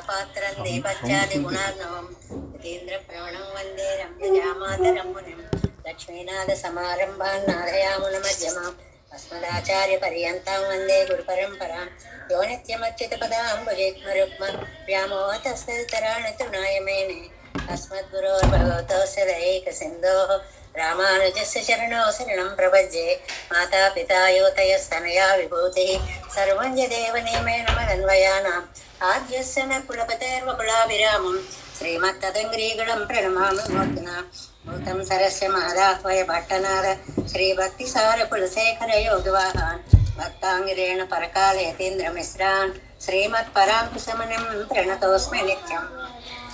పాత్రం దేవచ్చాది గుణార్ణవం యతీంద్ర ప్రవణం వందే రమ్యజామాతరం మునిం లక్ష్మీనాథ సమారంభాన్ నాదయామున మధ్యమాం అస్మదాచార్య పర్యంతం వందే గురు పరంపరాం యో నిత్యమచ్యుత పదాంబుజేత్మరుక్మ వ్యామోహతస్తరాణి తృణాయమేనే అస్మద్గురోర్భగవతోస్య దయైక సింధోః రామానుజస్య చరణో శరణం ప్రపద్యే మాతా పితా యోతయస్తనయా విభూతిః సర్వం యదేవ నియమేన మదన్వయానాం ఆద్యస్య న కులపతేర్వకులాభిరామం శ్రీమత్తదంగ్రీగళం ప్రణమామి మూర్ధ్నా భూతం సరస్య మహదాహ్వయ భట్టనాద శ్రీభక్తిసార కులశేఖర యోగివాహాన్ భక్తాంగిరేణ పరకాలయతీంద్రమిశ్రాన్ శ్రీమత్పరాంకుశమనిం ప్రణతోస్మి నిత్యం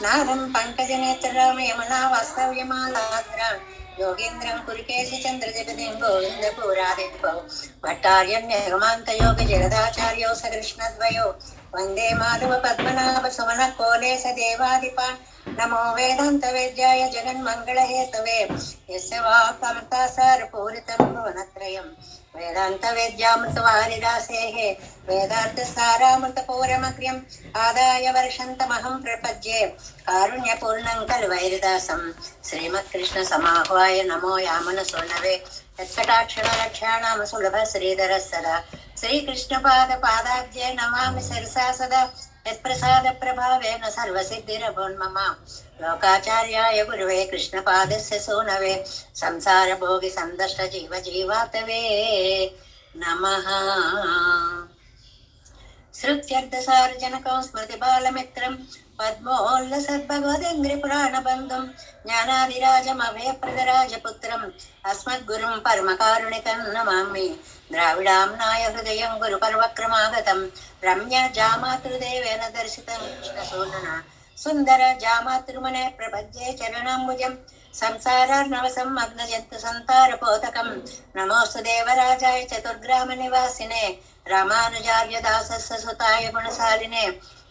నాదం పంకజనేత్రరామ యమునా వాస్తవ్యమాలాద్రాన్ యోగేంద్రం కురికేశి చంద్రజగతిం గోవిందపురాదిపౌ భట్టార్యన్యగమాంత యోగ జగదాచార్యౌ సకృష్ణద్వయో వందే మాధవ పద్మనాభ సుమన కోలేశ దేవాదిపాన్ నమో వేదాంత వేద్యాయ జగన్మంగళహేతవే యస్య వాక్అమృతాసార పూరితం భువనత్రయం వేదాంత వేద్యామృతవారిదాసేః వేదార్థసారామృతపూరమగ్ర్యం ఆదాయ వర్షంతమహం ప్రపద్యే కారుణ్యపూర్ణం ఖలు వైరిదాసం శ్రీమత్కృష్ణ సమాహ్వాయ నమో యామన సోనవే యత్కటాక్షరలక్ష్యాణామ సులభ శ్రీధర సదా శ్రీకృష్ణపాద పాదాబ్జే నమామి శిరసా సదా యత్ప్రసాద ప్రభావేన సర్వసిద్ధిరభోన్మమ లోకాచార్యాయ గురువే కృష్ణపాదస్య సూనవే సంసార భోగి సందష్ట జీవ జీవాతవే నమః. శృత్యర్థసారజనకం స్మృతి బాలమిత్రం పద్మోల్లసద్భగవదేంద్రి పురాణబంధం జ్ఞానాదిరాజమభయప్రదరాజపుత్రం అస్మద్గురుం పరమకారుణికం నమామి. ద్రావిడాంనాయ హృదయం గురు పర్వక్రమాగతం రమ్య జామాతృదేవేన దర్శితం కృష్ణసూనన సుందర జామాతృమనే ప్రపద్యే చరణాంబుజం సంసారార్ణవసం అగ్నజంతు సంతారపోతకం నమోస్తు దేవరాజాయ చతుర్గ్రామ నివాసినే రామానుజార్య దాసస్య సుతాయ గుణశాలినే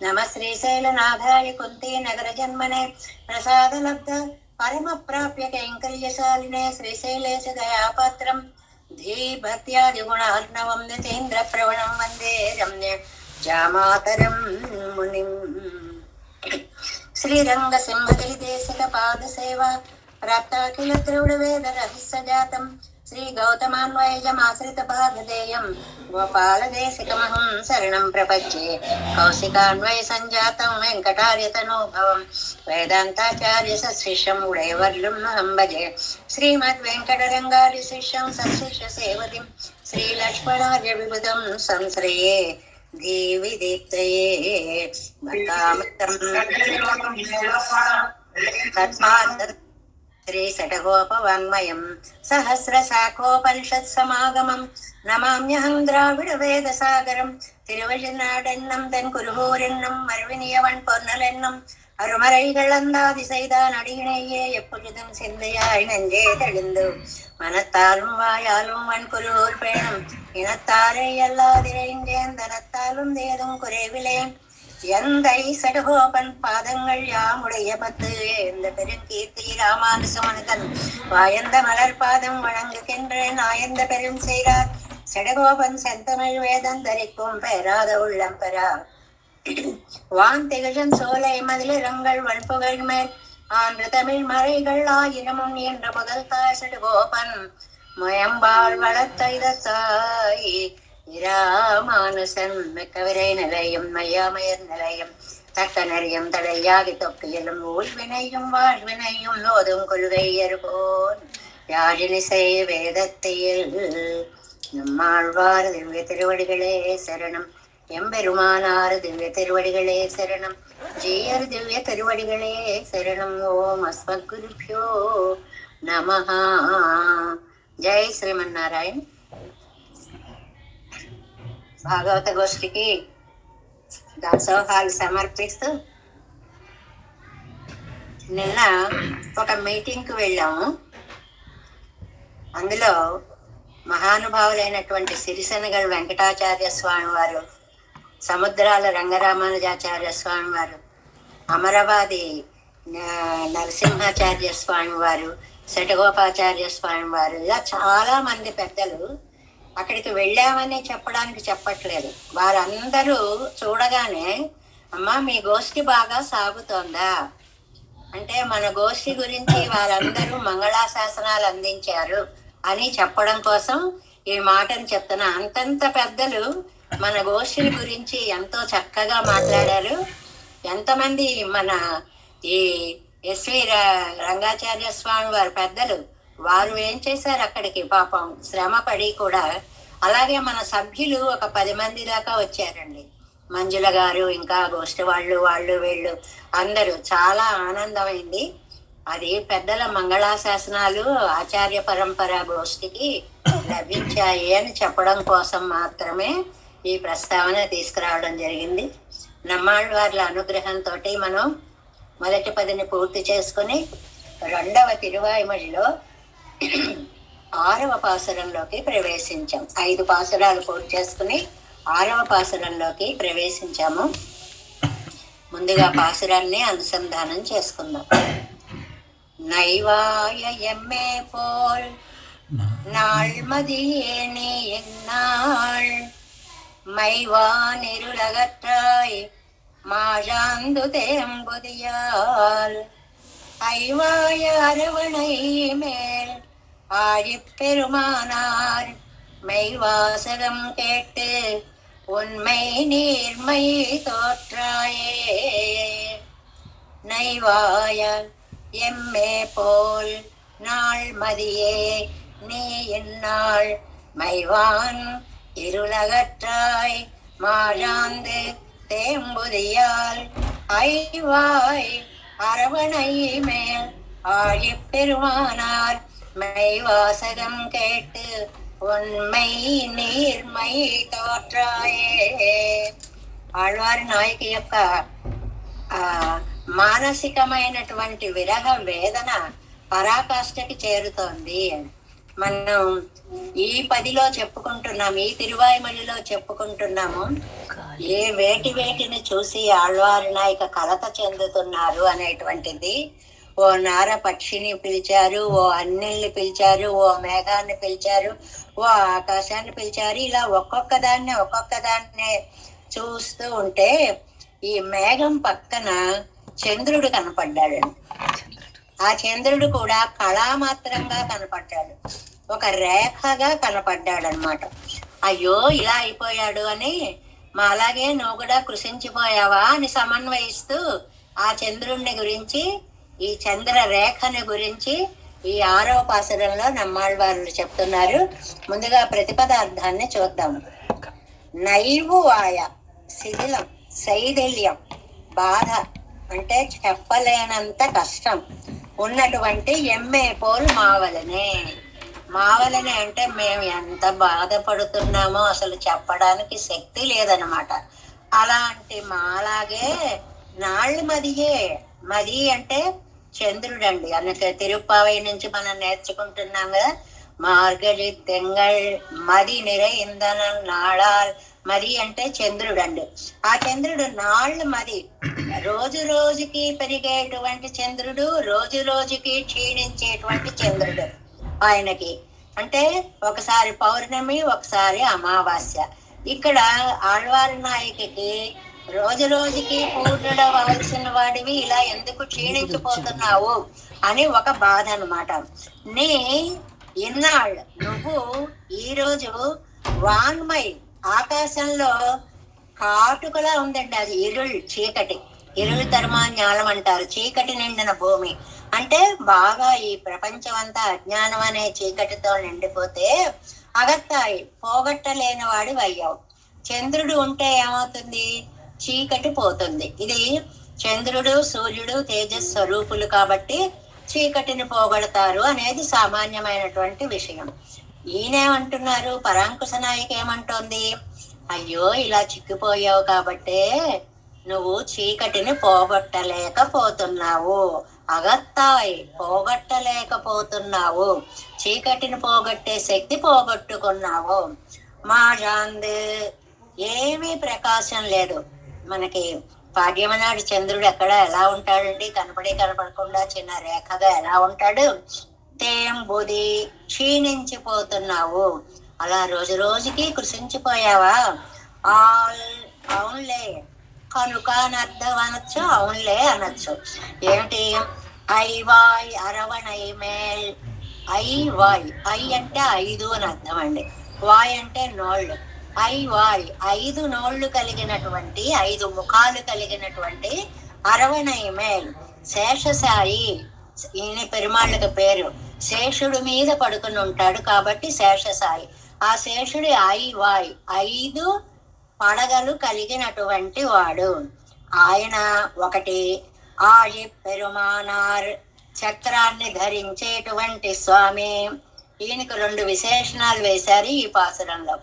నమ శ్రీశైలనాథాయ కుంతీ నగర జన్మనే ప్రసాదలబ్ధ పరమ ప్రాప్య కైంకర్యశాలినే శ్రీశైలేశ దయాపాత్రం ధీభక్త్యాది గుణార్ణవం నితేంద్ర ప్రవణం వందే రమ్య జామాతరం మునిం. శ్రీరంగ సింహగిరి దేశిక పాద సేవా ప్రాప్తాఖిల ద్రౌడ వేద రహస్య జాతం శ్రీ గౌతమాన్వయజమాశ్రిత భాగధేయం గోపాల దేశికమహం శరణం ప్రపద్యే కౌశికాన్వయ సంజాతం వెంకటార్యతనోభవం వేదాంతాచార్య సశిష్యం ఉడయవర్లం భజే శ్రీమద్ వెంకటరంగారి శిష్యం సశిష్య సేవతిం శ్రీలక్ష్మణార్య విబుధం సంశ్రయే దేవి దీప్తయే శ్రీ షటగోపవాङ्మయం సహస్రశాఖోపనిషత్ సమాగమం నమామ్యహం ద్రావిడ వేద సాగరం తిరువజినాడెన్నం தென் குருகூரென்னும் மறுவினியவன் பொன்னலென்னும் அருமறைகளந்தாதி செய்தான் அடியினையே எப்பொழுதும் சிந்தையாய் நெஞ்சே தெளிந்து மனத்தாலும் வாயாலும் வன் குருகூர் பேணும் இனத்தாரை அல்லாதிரைந்தேன் தனத்தாலும் தேதும் குறைவிலேன் எந்தை சடகோபன் பாதங்கள் யாமுடைய பத்து எந்த பெருங்கீர்த்தி ராமானுசமனுதன் வாயந்த மலர் பாதம் வணங்குகின்றேன் ஆயந்த பெரும் செய்கிறார் சடகோபன் செந்தமிழ் வேதம் தரிக்கும் பெறாத உள்ளம் பெறா வான் திகழன் சோலை மதிலிரங்கள் வன்புகழ் மேல் ஆன்று தமிழ் மறைகள் ஆயிரமும் என்ற முதல் தாய் சடகோபன் முயம்பால் வளர்த்தாய் இராமானுசன் மிக்கவிரை நிலையும் மையாமயர் நிலையம் தக்க நெறியும் தடையாகி தொக்கியலும் ஊழ்வினையும் வாழ்வினையும் நோதும் கொள்கை எறுபோன் யாழினிசை வேதத்தையில் நம்மாழ்வார் திவ்ய திருவடிகளே சரணம் எம்பெருமானார் திவ்ய திருவடிகளே சரணம் ஜீயர் திவ்ய திருவடிகளே சரணம் ஓம் அஸ்மத்குருப்யோ நமஹ. జై శ్రీమన్నారాయణ. భాగవత గోష్ఠికి దాసోహాలు సమర్పిస్తూ నిన్న ఒక మీటింగ్కి వెళ్ళాము. అందులో మహానుభావులైనటువంటి సిరిసెనగల్ వెంకటాచార్య స్వామి వారు, సముద్రాల రంగరామానుజాచార్య స్వామి వారు, అమరవాది నరసింహాచార్య స్వామి వారు, శటగోపాచార్య స్వామి వారు, ఇలా చాలా మంది పెద్దలు అక్కడికి వెళ్ళామని చెప్పడానికి చెప్పట్లేదు. వారందరూ చూడగానే అమ్మా మీ గోష్ఠి బాగా సాగుతోందా అంటే మన గోష్ఠి గురించి వాళ్ళందరూ మంగళాశాసనాలు అందించారు అని చెప్పడం కోసం ఈ మాటను చెప్తున్నా. అంతంత పెద్దలు మన గోష్ఠిని గురించి ఎంతో చక్కగా మాట్లాడారు. ఎంతమంది మన ఈ ఎస్వి రంగాచార్య స్వామి వారి పెద్దలు వారు ఏం చేశారు అక్కడికి పాపం శ్రమ పడి కూడా. అలాగే మన సభ్యులు ఒక 10 మంది దాకా వచ్చారండి. మంజుల గారు ఇంకా గోష్ఠి వాళ్ళు వీళ్ళు అందరూ చాలా ఆనందమైంది. అది పెద్దల మంగళాశాసనాలు ఆచార్య పరంపర గోష్ఠికి లభించాయి అని చెప్పడం కోసం మాత్రమే ఈ ప్రస్తావన తీసుకురావడం జరిగింది. నమ్మాళ్ళవార్ల అనుగ్రహంతో మనం మొదటి 10ని పూర్తి చేసుకుని 2వ తిరువాయిమడిలో 6వ పాసురంలోకి ప్రవేశించాం. 5 పాసురాలు పూర్తి చేసుకుని 6వ పాసురంలోకి ప్రవేశించాము. ముందుగా పాసురాన్ని అనుసంధానం చేసుకుందాం. నైవాయ ఎమ్మే పోల్ నాళ్మదియేని ఎన్నాళ్ மைவா நெருலகற்றாய் மாழாந்து தேம்புதியால் ஐவாய அரவணை மேல் ஆழிப்பெருமானார் மெய்வாசகம் கேட்டு உண்மை நீர்மை தோற்றாயே. நைவாய எம்மே போல் நாள் மதியே நீ இந்நாள் மைவான் இருளகற்றாய் மாழாந்து தேம்புதியால் ஐவாய் அரவணை மேல் ஆழிப்பெருமானார் மெய்வாசகம் கேட்டு உண்மை நீர்மை తోట్రాయే. ఆళ్వారి నాయకి యొక్క మానసికమైనటువంటి విరహ వేదన పరాకాష్ఠకి చేరుతోంది. మనం ఈ 10లో చెప్పుకుంటున్నాము, ఈ తిరువాయిమలిలో చెప్పుకుంటున్నాము. ఏ వేటిని చూసి ఆళ్వారి నాయక కలత చెందుతున్నారు అనేటువంటిది. ఓ నార పక్షిని పిలిచారు, ఓ అన్నెల్ని పిలిచారు, ఓ మేఘాన్ని పిలిచారు, ఓ ఆకాశాన్ని పిలిచారు. ఇలా ఒక్కొక్క దాన్నే చూస్తూ ఉంటే ఈ మేఘం పక్కన చంద్రుడు కనపడ్డాడు. ఆ చంద్రుడు కూడా కళామాత్రంగా కనపడ్డాడు, ఒక రేఖగా కనపడ్డాడు అనమాట. అయ్యో ఇలా అయిపోయాడు అని మా అలాగే నువ్వు కూడా కృషించిపోయావా అని సమన్వయిస్తూ ఆ చంద్రుడిని గురించి, ఈ చంద్ర రేఖని గురించి ఈ 6వ పాసురంలో నమ్మాళ్వార్లు చెప్తున్నారు. ముందుగా ప్రతిపదార్థాన్ని చూద్దాము. నైవు ఆయ శిథిలం, శైథిల్యం, బాధ అంటే చెప్పలేనంత కష్టం ఉన్నటువంటి ఎమ్మే పోల్ మావలనే అంటే మేము ఎంత బాధపడుతున్నామో అసలు చెప్పడానికి శక్తి లేదనమాట. అలాంటి మాలాగే నాళ్ళు మది అంటే చంద్రుడు అండి. అందుకే తిరుప్పావై నుంచి మనం నేర్చుకుంటున్నాం కదా, మార్గళి తెంగళ్ మది నిర ఇంధనం నాళాల్. మది అంటే చంద్రుడు అండి. ఆ చంద్రుడు నాళ్ళు మది, రోజు రోజుకి పెరిగేటువంటి చంద్రుడు, రోజు రోజుకి క్షీణించేటువంటి చంద్రుడు ఆయనకి. అంటే ఒకసారి పౌర్ణమి, ఒకసారి అమావాస్య. ఇక్కడ ఆళ్వారి నాయకికి రోజు రోజుకి పూర్ణుడవలసిన వాడివి ఇలా ఎందుకు క్షీణించిపోతున్నావు అని ఒక బాధ అనమాట. నీ ఇన్నాళ్ళు నువ్వు ఈరోజు వాన్మై ఆకాశంలో కాటుకలా ఉందండి. అది చీకటి, ఇరుಳು ధర్మాజ్ఞానం అంటారు. చీకటి నిండిన భూమి అంటే బాగా ఈ ప్రపంచం అంతా అజ్ఞానం అనే చీకటితో నిండిపోతే అగత్తాయి పోగొట్టలేని వాడి అయ్యావు. చంద్రుడు ఉంటే ఏమవుతుంది? చీకటి పోతుంది. ఇది చంద్రుడు సూర్యుడు తేజస్వరూపులు కాబట్టి చీకటిని పోగొడతారు అనేది సామాన్యమైనటువంటి విషయం. ఈయనేమంటున్నారు, పరాంకుశ నాయక ఏమంటోంది, అయ్యో ఇలా చిక్కిపోయావు కాబట్టే నువ్వు చీకటిని పోగొట్టలేకపోతున్నావు. అగత్తాయి పోగొట్టలేకపోతున్నావు, చీకటిని పోగొట్టే శక్తి పోగొట్టుకున్నావు. మాజాంద్ ఏమీ ప్రకాశం లేదు. మనకి పాడ్యమనాడు చంద్రుడు ఎక్కడ ఎలా ఉంటాడండి, కనపడకుండా చిన్న రేఖగా ఎలా ఉంటాడు. తేంబుది క్షీణించిపోతున్నావు, అలా రోజు రోజుకి కృషించిపోయావా. అవునులే, కనుక అని అర్థం అనొచ్చు, అవునులే అనొచ్చు. ఏమిటి? ఐవాయ్ అరవణై మేల్. ఐవాయ్, ఐ అంటే 5 అని అర్థం అండి. వాయ్ అంటే నోళ్ళు. ఐవాయ్ 5 నోళ్లు కలిగినటువంటి, 5 ముఖాలు కలిగినటువంటి అరవణై మేల్ శేషసాయి. ఈయన పెరుమాళ్ళకి పేరు. శేషుడి మీద పడుకుని ఉంటాడు కాబట్టి శేషసాయి. ఆ శేషుడి ఐవాయ్ 5 పడగలు కలిగినటువంటి వాడు ఆయన. ఒకటి ఆయి పెరుమానార్ చక్రాన్ని ధరించేటువంటి స్వామి. ఈయనకు 2 విశేషణాలు వేశారు ఈ పాసురంలో.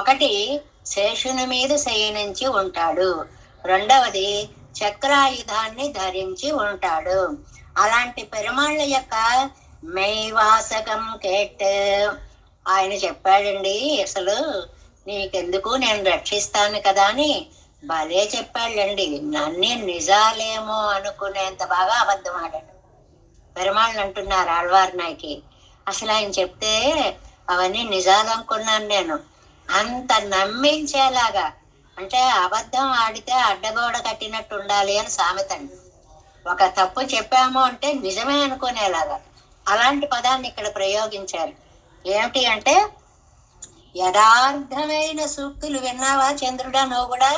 ఒకటి శేషుని మీద శయనించి ఉంటాడు, రెండవది చక్రాయుధాన్ని ధరించి ఉంటాడు. అలాంటి పెరుమాళ్ళ యొక్క మైవాసకం కేట్ ఆయన చెప్పాడండి, అసలు నీకెందుకు, నేను రక్షిస్తాను కదా అని భలే చెప్పాడండి. నన్నే నిజాలేమో అనుకునేంత బాగా అబద్ధం ఆడాడు. పెరుమాళ్ళు అంటున్నారు ఆళ్వార్ నాయకి, అసలు ఆయన చెప్తే అవన్నీ నిజాలు అనుకున్నాను నేను. అంత నమ్మించేలాగా, అంటే అబద్ధం ఆడితే అడ్డగోడ కట్టినట్టు ఉండాలి అని సామెతండి. ఒక తప్పు చెప్పాము అంటే నిజమే అనుకునేలాగా అలాంటి పదాన్ని ఇక్కడ ప్రయోగించారు. ఏమిటి అంటే, యథార్థమైన సూక్తులు విన్నావా చంద్రుడా నువ్వు కూడా?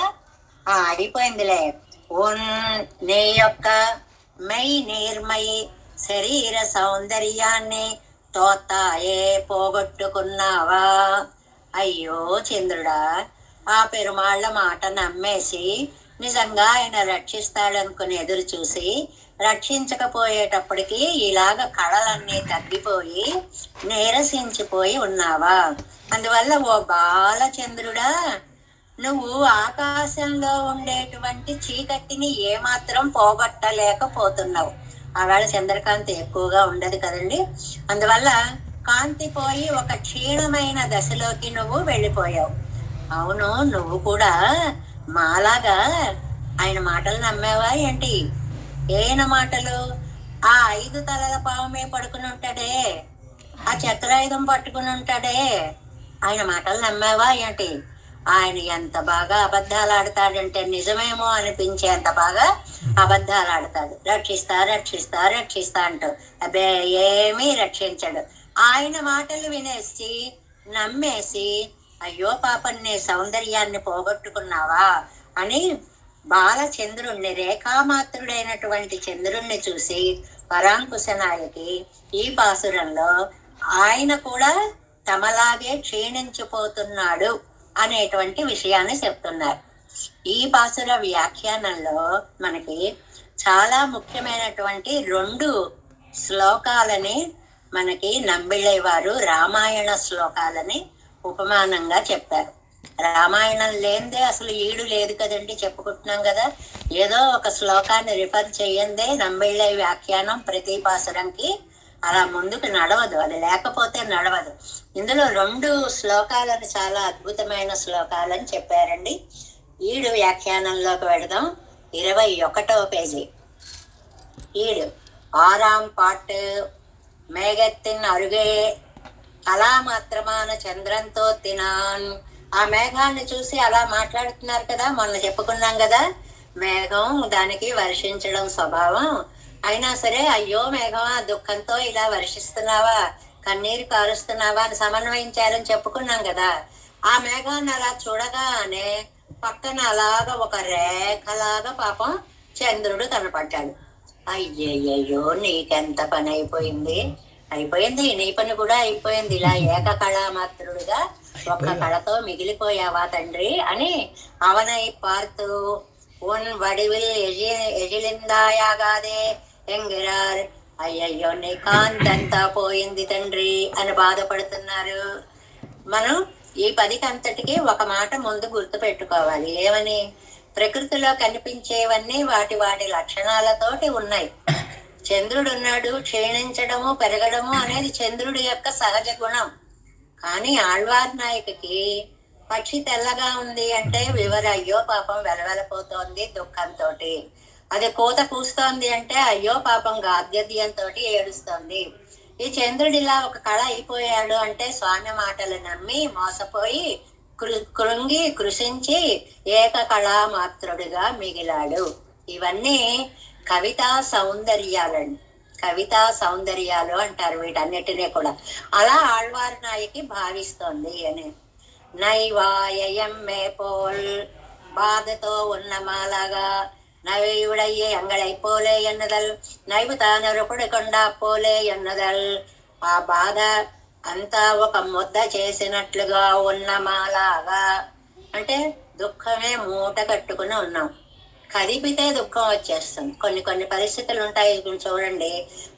అయిపోయిందిలే. నీ యొక్క మై నిర్మై శరీర సౌందర్యాన్ని తోతాయే పోగొట్టుకున్నావా? అయ్యో చంద్రుడా, ఆ పెరుమాళ్ళ మాట నమ్మేసి నిజంగా ఆయన రక్షిస్తాడనుకుని ఎదురు చూసి రక్షించకపోయేటప్పటికి ఇలాగ కళలన్నీ తగ్గిపోయి నీరసించిపోయి ఉన్నావా? అందువల్ల ఓ బాలచంద్రుడా, నువ్వు ఆకాశంలో ఉండేటువంటి చీకటిని ఏమాత్రం పోగొట్టలేకపోతున్నావు. ఆవేళ చంద్రకాంతి ఎక్కువగా ఉండదు కదండి. అందువల్ల కాంతి పోయి ఒక క్షీణమైన దశలోకి నువ్వు వెళ్ళిపోయావు. అవును, నువ్వు కూడా మాలాగా ఆయన మాటలు నమ్మావా ఏంటి? ఏన మాటలు? ఆ 5 తలల పావుమే పడుకుని ఉంటాడే, ఆ చక్రాయుధం పట్టుకుని ఉంటాడే, ఆయన మాటలు నమ్మావా ఏంటి? ఆయన ఎంత బాగా అబద్ధాలు ఆడతాడంటే నిజమేమో అనిపించేంత బాగా అబద్ధాలు ఆడతాడు. రక్షిస్తా రక్షిస్తా రక్షిస్తా అంటూ అబ్బే ఏమీ రక్షించడు. ఆయన మాటలు వినేసి నమ్మేసి అయ్యో పాపం నీ సౌందర్యాన్ని పోగొట్టుకున్నావా అని బాలచంద్రుణ్ణి, రేఖామాత్రుడైనటువంటి చంద్రుణ్ణి చూసి పరాంకుశ నాయకి ఈ పాసురంలో ఆయన కూడా తమలాగే క్షీణించిపోతున్నాడు అనేటువంటి విషయాన్ని చెప్తున్నారు. ఈ పాసుర వ్యాఖ్యానంలో మనకి చాలా ముఖ్యమైనటువంటి 2 శ్లోకాలని మనకి నంబిళ్ళై వారు రామాయణ శ్లోకాలని ఉపమానంగా చెప్పారు. రామాయణం లేనిదే అసలు ఈడు లేదు కదండి, చెప్పుకుంటున్నాం కదా. ఏదో ఒక శ్లోకాన్ని రిఫర్ చేయందే నంబిళ్ళై వ్యాఖ్యానం ప్రతి పాసురంకి అలా ముందుకు నడవదు, అది లేకపోతే నడవదు. ఇందులో 2 శ్లోకాలను చాలా అద్భుతమైన శ్లోకాలని చెప్పారండి. ఈడు వ్యాఖ్యానంలోకి వెళదాం. 21వ పేజీ. ఈడు 6ஆம் பாட்டு. మేఘెత్తిన్ అరుగే కళామాత్రమాన చంద్రంతో తినాన్. ఆ మేఘాన్ని చూసి అలా మాట్లాడుతున్నారు కదా, మొన్న చెప్పుకున్నాం కదా. మేఘం దానికి వర్షించడం స్వభావం. అయినా సరే అయ్యో మేఘమా, దుఃఖంతో ఇలా వర్షిస్తున్నావా, కన్నీరు కారుస్తున్నావా అని సమన్వయించారని చెప్పుకున్నాం కదా. ఆ మేఘాన్ని అలా చూడగానే పక్కన అలాగా ఒక రేఖలాగా పాపం చంద్రుడు కనపడ్డాడు. అయ్యయ్యో నీకెంత పని అయిపోయింది. నీ పని కూడా అయిపోయింది. ఇలా ఏకకళామాత్రుడుగా ఒక్క కళతో మిగిలిపోయావా తండ్రి అని అవనై పార్తూ ఉన్ వడివిల్ ఎజిలిందాయాగాదే ఎంగిరార్. అయ్యయ్యో నీ కాంతంతా పోయింది తండ్రి అని బాధపడుతున్నారు. మనం ఈ 10కి అంతటికి ఒక మాట ముందు గుర్తు పెట్టుకోవాలి. ఏమని? ప్రకృతిలో కనిపించేవన్నీ వాటి వాటి లక్షణాలతోటి ఉన్నాయి. చంద్రుడు ఉన్నాడు, క్షీణించడము పెరగడము అనేది చంద్రుడి యొక్క సహజ గుణం. కానీ ఆళ్వార్ నాయకుకి పక్షి తెల్లగా ఉంది అంటే అయ్యో పాపం వెలవెలపోతోంది దుఃఖంతో. అది కోత కూస్తోంది అంటే అయ్యో పాపం గాద్యద్యంతో ఏడుస్తోంది. ఈ చంద్రుడిలా ఒక కళ అయిపోయాడు అంటే స్వామి మాటలు నమ్మి మోసపోయి కృంగి కృషించి ఏకకళామాత్రుడిగా మిగిలాడు. ఇవన్నీ కవితా సౌందర్యాలండి. కవితా సౌందర్యాలు అంటారు వీటన్నిటినీ కూడా. అలా ఆళ్వార్ నాయకి భావిస్తోంది అని. నైవాయం మే పోల్, బాధతో ఉన్న మాలాగా నవయుడయ్యే అంగళై పోలే ఎన్నదల్, నైవు తానొరుపుడు కొండా పోలే ఎన్నదల్. ఆ బాధ అంతా ఒక ముద్ద చేసినట్లుగా ఉన్న మాలాగా, అంటే దుఃఖమే మూట కట్టుకుని ఉన్నాం. కదిపితే దుఃఖం వచ్చేస్తుంది. కొన్ని కొన్ని పరిస్థితులు ఉంటాయి చూడండి,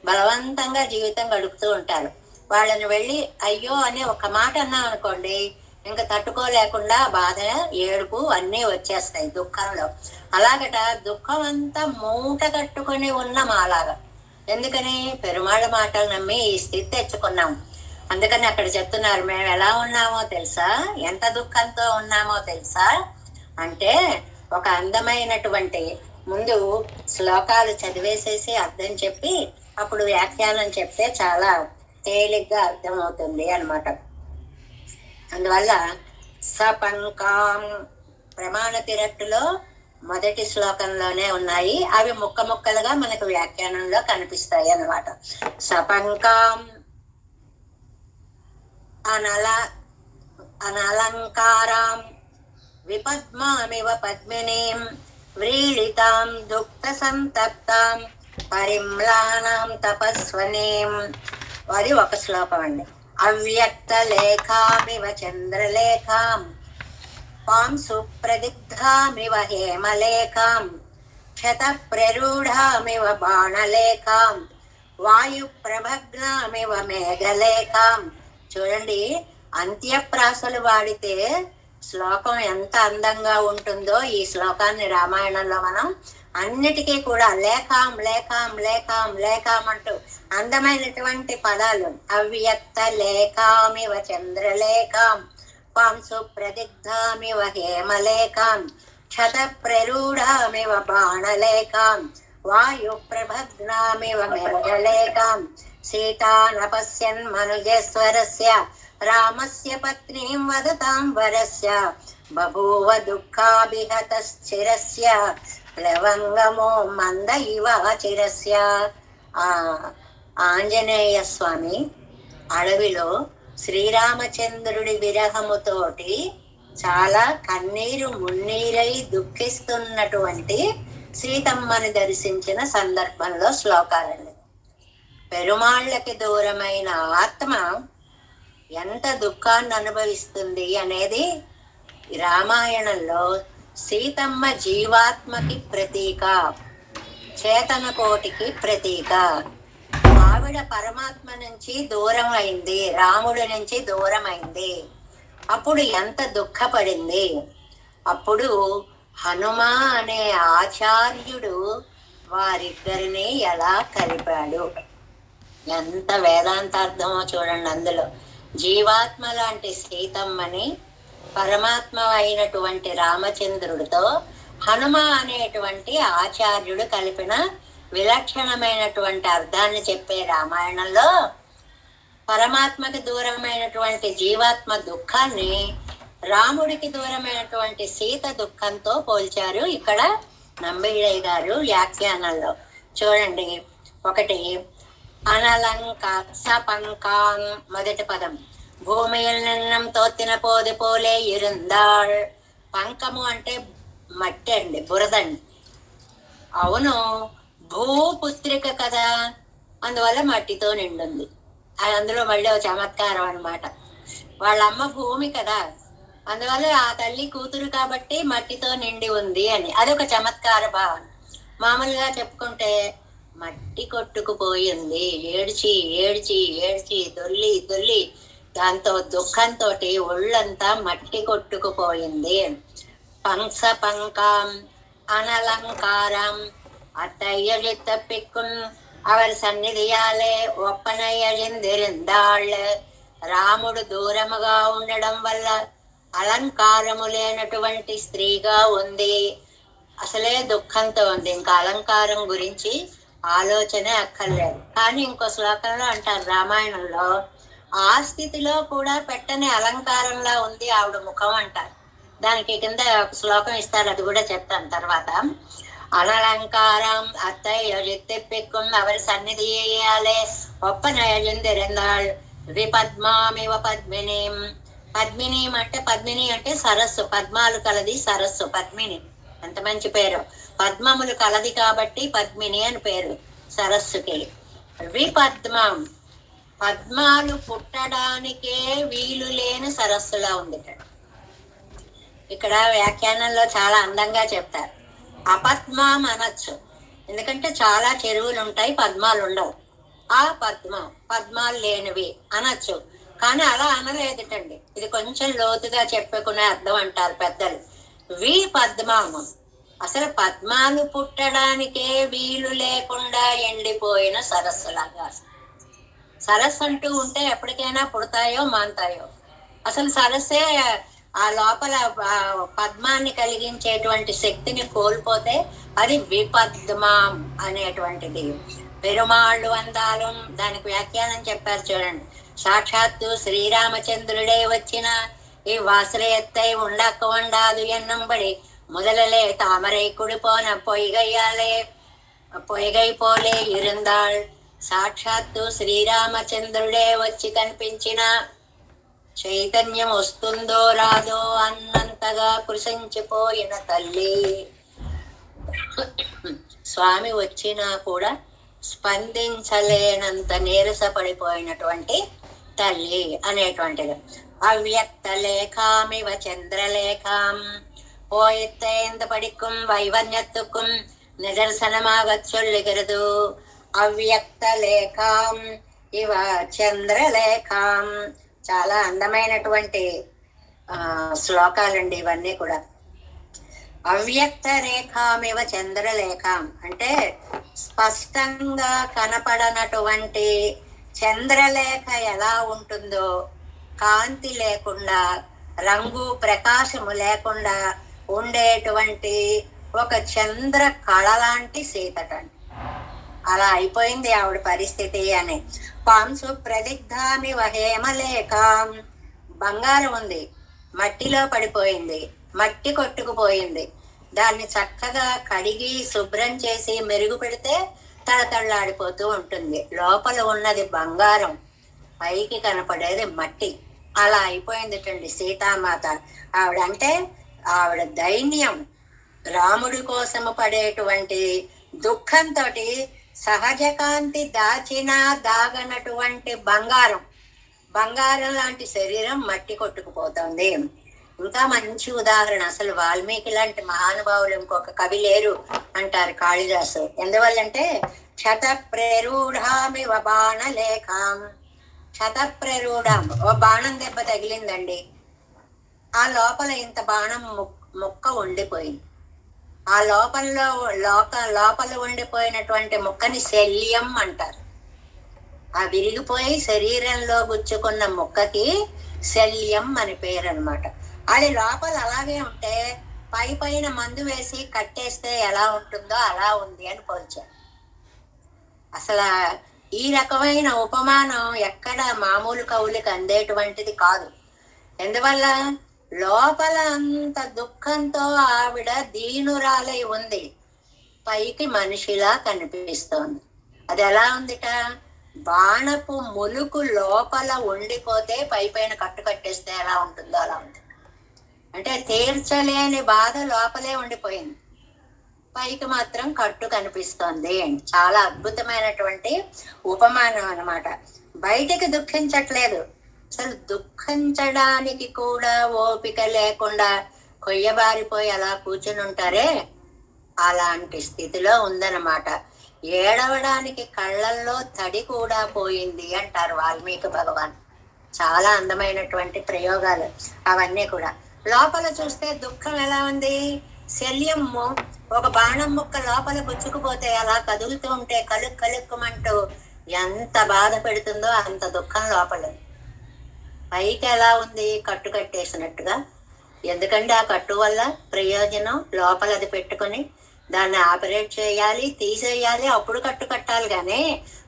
బలవంతంగా జీవితం గడుపుతూ ఉంటారు. వాళ్ళని వెళ్ళి అయ్యో అని ఒక మాట అన్నాం అనుకోండి, ఇంకా తట్టుకోలేకుండా బాధ, ఏడుపు అన్నీ వచ్చేస్తాయి దుఃఖంలో. అలాగట దుఃఖం అంతా మూట కట్టుకుని ఉన్న మాలాగా. ఎందుకని? పెరుమాళ్ళ మాటలు నమ్మి ఈ స్థితి తెచ్చుకున్నాం. అందుకని అక్కడ చెప్తున్నారు, మేము ఎలా ఉన్నామో తెలుసా, ఎంత దుఃఖంతో ఉన్నామో తెలుసా అంటే, ఒక అందమైనటువంటి ముందు శ్లోకాలు చదివేసేసి అర్థం చెప్పి అప్పుడు వ్యాఖ్యానం చెప్తే చాలా తేలిగ్గా అర్థమవుతుంది అనమాట. అందువల్ల సపంకాం ప్రమాణ తిరట్టులో మొదటి శ్లోకంలోనే ఉన్నాయి. అవి ముక్క ముక్కలుగా మనకు వ్యాఖ్యానంలో కనిపిస్తాయి అన్నమాట. సపంకాం అనలంకారాం విపద్మామివ పద్మినీం వ్రీళితాం దుఃఖ సంతప్తాం పరిమ్లానాం తపస్వనీం. అది ఒక శ్లోకం అండి. అవ్యక్త లేఖామివ చంద్రలేఖాం పాం సుప్రదిగ్ధామివ హేమలేఖాం క్షత ప్రరూఢామివ బాణలేఖాం వాయు ప్రభగ్నామివ మేఘలేఖాం. చూడండి, అంత్యప్రాసలు వాడితే శ్లోకం ఎంత అందంగా ఉంటుందో. ఈ శ్లోకాన్ని రామాయణంలో మనం అన్నిటికీ కూడా లేఖాం లేఖాం లేఖాం లేఖాం అంటూ అందమైనటువంటి పదాలు. అవ్యక్త లేఖామివ చంద్రలేఖాం పాంసు ప్రదిగ్ధామివ హేమలేఖాం క్షత ప్రరూఢామివ బాణలేఖాం వాయు ప్రభగ్నామివ మేఘలేఖాం సీతానపశ్యన్ మనుజేశ్వరస్య రామస్య పత్నీం వదతాం వరస్య బభూవ దుఃఖాభిహతశ్చిరస్య ప్లవంగమో మంద ఇవ చిరస్య. ఆ ఆంజనేయ స్వామి అడవిలో శ్రీరామచంద్రుడి విరహముతోటి చాలా కన్నీరు మున్నీరై దుఃఖిస్తున్నటువంటి సీతమ్మని దర్శించిన సందర్భంలో శ్లోకాలండి. పెరుమాళ్ళకి దూరమైన ఆత్మ ఎంత దుఃఖాన్ని అనుభవిస్తుంది అనేది రామాయణంలో సీతమ్మ జీవాత్మకి ప్రతీక, చేతన కోటికి ప్రతీక. ఆవిడ పరమాత్మ నుంచి దూరం అయింది, రాముడి నుంచి దూరం అయింది. అప్పుడు ఎంత దుఃఖపడింది. అప్పుడు హనుమ అనే ఆచార్యుడు వారిద్దరిని ఎలా కలిపాడు, ఎంత వేదాంతార్థమో చూడండి. అందులో జీవాత్మ లాంటి సీతమ్మని పరమాత్మ అయినటువంటి రామచంద్రుడితో హనుమ అనేటువంటి ఆచార్యుడు కలిపిన విలక్షణమైనటువంటి అర్థాన్ని చెప్పే రామాయణంలో పరమాత్మకి దూరమైనటువంటి జీవాత్మ దుఃఖాన్ని రాముడికి దూరమైనటువంటి సీత దుఃఖంతో పోల్చారు ఇక్కడ నంబిళ్ళయ్య గారు వ్యాఖ్యానంలో. చూడండి, ఒకటి సపంకాం మొదటి పదం భూమిயில் నిన్నం తోత్తిన పోది పోలే ఇరుందాళ్. పంకము అంటే మట్టి అండి, బురదండి. అవును, భూపుత్రిక కదా, అందువల్ల మట్టితో నిండుంది. అందులో మళ్ళీ ఒక చమత్కారం అనమాట. వాళ్ళ అమ్మ భూమి కదా, అందువల్ల ఆ తల్లి కూతురు కాబట్టి మట్టితో నిండి ఉంది అని. అదొక చమత్కార భావన. మామూలుగా చెప్పుకుంటే మట్టి కొట్టుకుపోయింది, ఏడ్చి ఏడ్చి ఏడ్చి దొల్లి దొల్లి దాంతో దుఃఖంతో ఒళ్ళంతా మట్టి కొట్టుకుపోయింది. పంస పంకాం అనలంకారం అత్తయ్యలిత్తపిక్కున్ அவர் సన్నిధియాలే ఒప్పనయ్యిందిరిందాళ్. రాముడు దూరముగా ఉండడం వల్ల అలంకారము లేనటువంటి స్త్రీగా ఉంది. అసలే దుఃఖంతో ఉంది, ఇంకా అలంకారం గురించి ఆలోచనే అక్కర్లేదు. కానీ ఇంకో శ్లోకంలో అంటారు రామాయణంలో, ఆ స్థితిలో కూడా పెట్టని అలంకారంలా ఉంది ఆవిడ ముఖం అంటారు. దానికి కింద ఒక శ్లోకం ఇస్తారు, అది కూడా చెప్తాను తర్వాత. அனலங்காரம் அத்தை எழுத்தெப்பிக்கும் அவர் சந்நிதியாலே ஒப்பன எழுந்திருந்தாள் విపద్మామివ పద్మినీం. పద్మినీం అంటే పద్మిని అంటే సరస్సు, పద్మాలు కలది సరస్సు పద్మిని. ఎంత మంచి పేరు! పద్మములు కలది కాబట్టి పద్మిని అని పేరు సరస్సుకి. విపద్మం, పద్మాలు పుట్టడానికే వీలు లేని సరస్సులా ఉంది. ఇక్కడ వ్యాఖ్యానంలో చాలా అందంగా చెప్తారు. అపద్మం అనొచ్చు, ఎందుకంటే చాలా చెరువులు ఉంటాయి, పద్మాలు ఉండవు. ఆ పద్మం, పద్మాలు లేనివి అనొచ్చు, కానీ అలా అనలేదుటండి. ఇది కొంచెం లోతుగా చెప్పుకునే అర్థం అంటారు పెద్దలు. పద్మము, అసలు పద్మాలు పుట్టడానికే వీలు లేకుండా ఎండిపోయిన సరస్సులాగా. సరస్సు అంటూ ఉంటే ఎప్పటికైనా పుడతాయో మాంతాయో. అసలు సరస్సే ఆ లోపల పద్మాన్ని కలిగించేటువంటి శక్తిని కోల్పోతే అది విపద్మం అనేటువంటిది. పెరుమాళ్ళు వందాలం, దానికి వ్యాఖ్యానం చెప్పారు చూడండి. సాక్షాత్తు శ్రీరామచంద్రుడే వచ్చిన ఈ వాసులెత్తే ఉండక్క వండాదు ఎన్నంబడి முதலிலே தாமரை குடிப்போன పొయ్గై పోలే ఇరుందాళ్. సాక్షాత్తు శ్రీరామచంద్రుడే వచ్చి కనిపించిన చైతన్యం వస్తుందో రాదో అన్నంతగా కృషించిపోయిన తల్లి. స్వామి వచ్చినా కూడా స్పందించలేనంత నీరసపడిపోయినటువంటి తల్లి అనేటువంటిది. అవ్యక్త లేఖామివ చంద్రలేఖాం போயத்தைந்த படிக்கும் வைவர்ணத்துக்கும் நிதர்சனமாக சொல்லுகிறது. అవ్యక్త లేఖాం ఇవ చంద్రలేఖాం. చాలా అందమైనటువంటి శ్లోకాలండి ఇవన్నీ కూడా. అవ్యక్త రేఖామివ చంద్రలేఖాం అంటే స్పష్టంగా కనపడనటువంటి చంద్రలేఖ ఎలా ఉంటుందో, కాంతి లేకుండా, రంగు ప్రకాశము లేకుండా ఉండేటువంటి ఒక చంద్ర కళ లాంటి సీతటండి. అలా అయిపోయింది ఆవిడ పరిస్థితి అని. పాంసు ప్రదిగ్ధామి వహేమలేఖాం. బంగారం ఉంది, మట్టిలో పడిపోయింది, మట్టి కొట్టుకుపోయింది. దాన్ని చక్కగా కడిగి శుభ్రం చేసి మెరుగు పెడితే తళతళ్ళాడిపోతూ ఉంటుంది. లోపల ఉన్నది బంగారం, పైకి కనపడేది మట్టి. అలా అయిపోయిందిటండి సీతామాత. ఆవిడ ఆవిడ దైన్యం, రాముడి కోసము పడేటువంటి దుఃఖంతో సహజ కాంతి దాచినా దాగనటువంటి బంగారం లాంటి శరీరం మట్టి కొట్టుకుపోతుంది. ఇంకా మంచి ఉదాహరణ, అసలు వాల్మీకి లాంటి మహానుభావులు ఇంకొక కవి లేరు అంటారు కాళిదాసు. ఎందువల్లంటే క్షత ప్రేరూఢామివ బాణలేఖాం. క్షతప్రరూఢం, ఓ బాణం దెబ్బ తగిలిందండి, ఆ లోపల ఇంత బాణం ముక్క ఉండిపోయింది. ఆ లోపల ఉండిపోయినటువంటి ముక్కని శల్యం అంటారు. ఆ విరిగిపోయి శరీరంలో గుచ్చుకున్న ముక్కకి శల్యం అని పేరు అనమాట. అది లోపల అలాగే ఉంటే పైన మందు వేసి కట్టేస్తే ఎలా ఉంటుందో అలా ఉంది అని పోల్చారు. అసలు ఈ రకమైన ఉపమానం ఎక్కడ మామూలు కవులకి అందేటువంటిది కాదు. ఎందువల్ల లోపల అంత దుఃఖంతో ఆవిడ దీనురాలై ఉంది, పైకి మనిషిలా కనిపిస్తోంది. అది ఎలా ఉందిట, బాణపు ములుకు లోపల ఉండిపోతే పైన కట్టు కట్టేస్తే ఎలా ఉంటుందో అలా ఉంది. అంటే తీర్చలేని బాధ లోపలే ఉండిపోయింది, పైకి మాత్రం కట్టు కనిపిస్తోంది. చాలా అద్భుతమైనటువంటి ఉపమానం అన్నమాట. బయటికి దుఃఖించట్లేదు, అసలు దుఃఖించడానికి కూడా ఓపిక లేకుండా కొయ్యబారిపోయి అలా కూర్చుని ఉంటారే, అలాంటి స్థితిలో ఉందన్నమాట. ఏడవడానికి కళ్ళల్లో తడి కూడా పోయింది అంటారు వాల్మీకి భగవాన్. చాలా అందమైనటువంటి ప్రయోగాలు అవన్నీ కూడా. లోపల చూస్తే దుఃఖం ఎలా ఉంది, శల్యము ఒక బాణం ముక్క లోపల గుచ్చుకుపోతే అలా కదులుతూ ఉంటే కలుక్కుమంటూ ఎంత బాధ పెడుతుందో అంత దుఃఖం లోపల. పైకి ఎలా ఉంది, కట్టు కట్టేసినట్టుగా. ఎందుకంటే ఆ కట్టు వల్ల ప్రయోజనం లోపల అది పెట్టుకుని దాన్ని ఆపరేట్ చేయాలి, తీసేయాలి, అప్పుడు కట్టు కట్టాలి. కానీ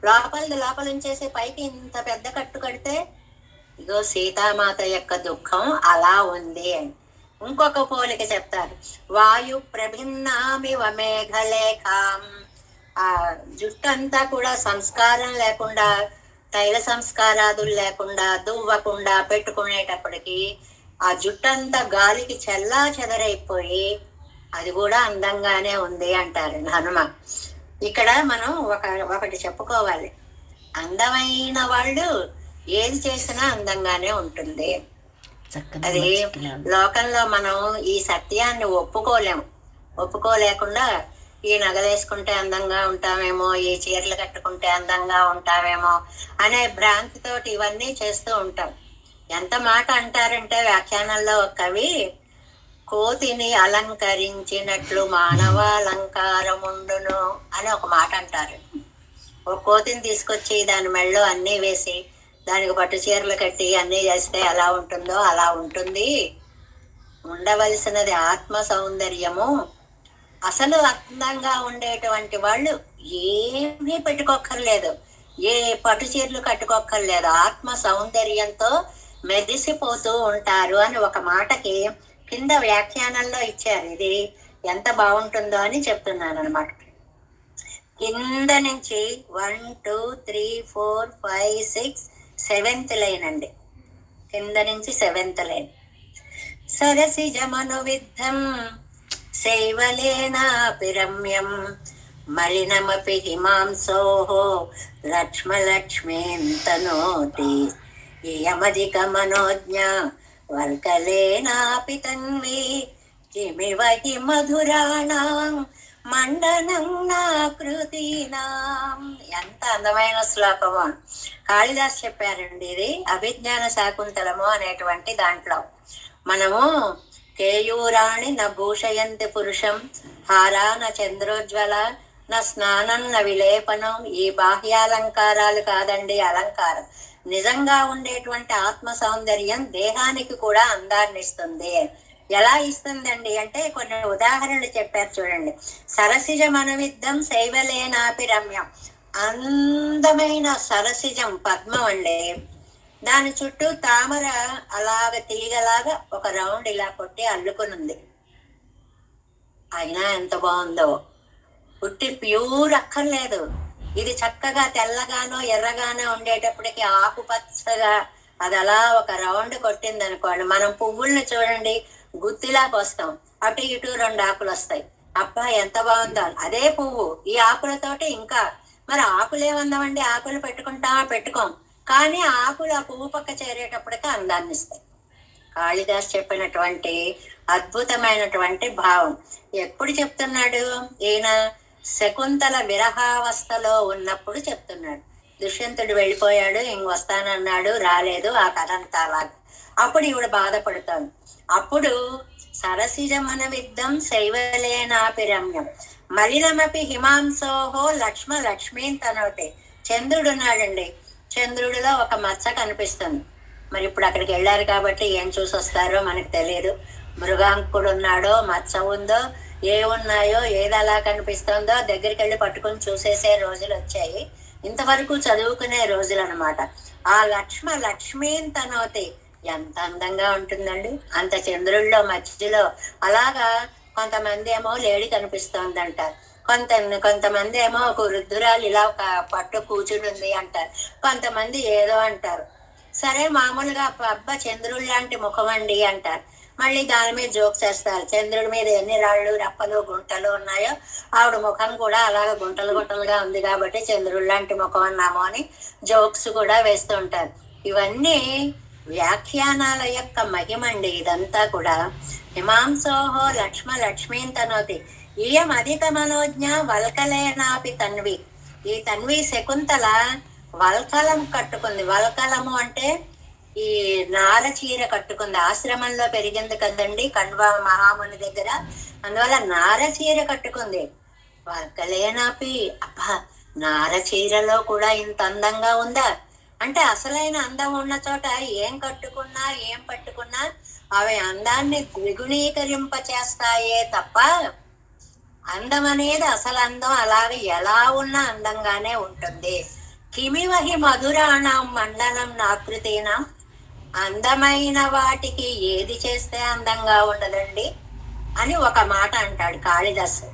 లోపల ఉంచేసి పైకి ఇంత పెద్ద కట్టు కడితే ఇగో సీతామాత యొక్క దుఃఖం అలా ఉంది అని. ఇంకొక పోలిక చెప్తారు, వాయు ప్రభిన్నామివ మేఘలేఖాం. ఆ జుట్టంతా కూడా సంస్కారం లేకుండా, తైల సంస్కారాదులు లేకుండా, దువ్వకుండా పెట్టుకునేటప్పటికి ఆ జుట్టంతా గాలికి చెల్లా చెదరైపోయి అది కూడా అందంగానే ఉంది అంటారు హనుమ. ఇక్కడ మనం ఒకటి చెప్పుకోవాలి, అందమైన వాళ్ళు ఏది చేసినా అందంగానే ఉంటుంది. అది లోకంలో మనం ఈ సత్యాన్ని ఒప్పుకోలేకుండా ఈ నగలేసుకుంటే అందంగా ఉంటామేమో, ఈ చీరలు కట్టుకుంటే అందంగా ఉంటామేమో అనే భ్రాంతితోటి ఇవన్నీ చేస్తూ ఉంటాం. ఎంత మాట అంటారంటే వ్యాఖ్యానంలో ఒక కవి, కోతిని అలంకరించినట్లు మానవాలంకారముండును అని ఒక మాట అంటారు. ఒక కోతిని తీసుకొచ్చి దాని మెళ్ళో అన్నీ వేసి దానికి పట్టు చీరలు కట్టి అన్నీ చేస్తే ఎలా ఉంటుందో అలా ఉంటుంది. ఉండవలసినది ఆత్మ సౌందర్యము. అసలు అందంగా ఉండేటువంటి వాళ్ళు ఏమీ పెట్టుకోక్కర్లేదు, ఏ పట్టు చీరలు కట్టుకోక్కర్లేదు, ఆత్మ సౌందర్యంతో మెరిసిపోతూ ఉంటారు అని ఒక మాటకి కింద వ్యాఖ్యానంలో ఇచ్చారు. ఇది ఎంత బాగుంటుందో అని చెప్తున్నాను అనమాట. కింద నుంచి 1 2 3 4 5 6 7th లైన్ అండి. కింద నుంచి 7th లైన్. సరసిజమను విద్ధం శైవలేనాపి రమ్యం మలినమపి హిమాంసోః లక్ష్మలక్ష్మీంతనోతి ఇయమధిక మనోజ్ఞ వల్కలేనాపి తన్వి కిమివ హి మధురాణాం మండనం నాకృతీనాం. ఎంత అందమైన శ్లోకము కాళిదాస్ చెప్పారండి. ఇది అభిజ్ఞాన శాకుంతలము అనేటువంటి దాంట్లో మనము కేయూరాణి న భూషయంతి పురుషం హారా న చంద్రోజ్వల న స్నానం న విలేపనం. ఈ బాహ్యాలంకారాలు కాదండి అలంకారం. నిజంగా ఉండేటువంటి ఆత్మ సౌందర్యం దేహానికి కూడా అందాన్ని ఇస్తుంది. ఎలా ఇస్తుందండి అంటే కొన్ని ఉదాహరణలు చెప్పారు చూడండి. సరసిజ మనవిద్దం శైవలేనాపి రమ్యం. అందమైన సరసిజం పద్మం అండి, దాని చుట్టూ తామర అలాగ తీగలాగా ఒక రౌండ్ ఇలా కొట్టి అల్లుకునుంది. అయినా ఎంత బాగుందో, పుట్టి ప్యూర్ అక్కర్లేదు. ఇది చక్కగా తెల్లగానో ఎర్రగానో ఉండేటప్పటికి ఆకుపచ్చగా అది అలా ఒక రౌండ్ కొట్టింది అనుకోండి. మనం పువ్వుల్ని చూడండి, గుత్తిలాగా వస్తాం, అటు ఇటు 2 ఆకులు వస్తాయి. అబ్బా ఎంత బాగుందో. అదే పువ్వు ఈ ఆకులతోటి ఇంకా మరి ఆకులేమందామండి, ఆకులు పెట్టుకుంటామా పెట్టుకోం, కానీ ఆకులు ఆ పువ్వు పక్క చేరేటప్పటికి అందాన్ని ఇస్తాయి. కాళిదాస్ చెప్పినటువంటి అద్భుతమైనటువంటి భావం ఎప్పుడు చెప్తున్నాడు ఈయన? శకుంతల విరహావస్థలో ఉన్నప్పుడు చెప్తున్నాడు. దుష్యంతుడు వెళ్ళిపోయాడు, వస్తానన్నాడు, రాలేదు, ఆ కథ అంతా అలాగా. అప్పుడు ఈవిడ బాధపడతాను. అప్పుడు సరసిజమన విద్దం శైవలేనాపి రమ్యం మలినమపి హిమాంసోహో లక్ష్మీన్ తనోతే. చంద్రుడు ఉన్నాడండి, చంద్రుడిలో ఒక మచ్చ కనిపిస్తుంది. మరి ఇప్పుడు అక్కడికి వెళ్ళారు కాబట్టి ఏం చూసి వస్తారో మనకు తెలియదు. మృగాంకుడు ఉన్నాడో, మచ్చ ఉందో, ఏ ఉన్నాయో, ఏది అలా కనిపిస్తుందో దగ్గరికి వెళ్ళి పట్టుకుని చూసేసే రోజులు వచ్చాయి. ఇంతవరకు చదువుకునే రోజులు అనమాట. ఆ లక్ష్మీన్ తనోతి ఎంత అందంగా ఉంటుందండి. అంత చంద్రుల్లో మధ్యలో అలాగా కొంతమంది ఏమో లేడి కనిపిస్తోంది అంటారు, కొంతమంది ఏమో ఒక వృద్ధురాలు ఇలా ఒక పట్టు కూర్చుని ఉంది అంటారు, కొంతమంది ఏదో అంటారు. సరే మామూలుగా అబ్బా చంద్రుడు లాంటి ముఖం అండి అంటారు. మళ్ళీ దాని మీద జోక్స్ వేస్తారు, చంద్రుడి మీద ఎన్ని రాళ్ళు రప్పలు గుంటలు ఉన్నాయో ఆవిడ ముఖం కూడా అలాగ గుంటలుగా ఉంది కాబట్టి చంద్రుడు లాంటి ముఖం అన్నాము అని జోక్స్ కూడా వేస్తూ ఉంటారు. ఇవన్నీ వ్యాఖ్యానాల యొక్క మహిమండి. ఇదంతా కూడా హిమాంసోహో లక్ష్మీన్ తనోతి ఇయం అధిక మనోజ్ఞ వల్కలేనాపి తన్వి. ఈ తన్వి శకుంతల వల్కలం కట్టుకుంది. వల్కలము అంటే ఈ నార చీర కట్టుకుంది. ఆశ్రమంలో పెరిగింది కదండి కణ్వ మహాముని దగ్గర, అందువల్ల నార చీర కట్టుకుంది. వల్కలేనాపి, అబ్బా నార చీరలో కూడా ఇంత అందంగా ఉందా అంటే అసలైన అందం ఉన్న చోట ఏం కట్టుకున్నా ఏం పట్టుకున్నా అవి అందాన్ని ద్విగుణీకరింప చేస్తాయే తప్ప అందం అనేది అసలు అందం అలాగే ఎలా ఉన్నా అందంగానే ఉంటుంది. కిమివహి మధురాణం మండనం నాకృతీనాం. అందమైన వాటికి ఏది చేస్తే అందంగా ఉండదండి అని ఒక మాట అంటాడు కాళిదాసు.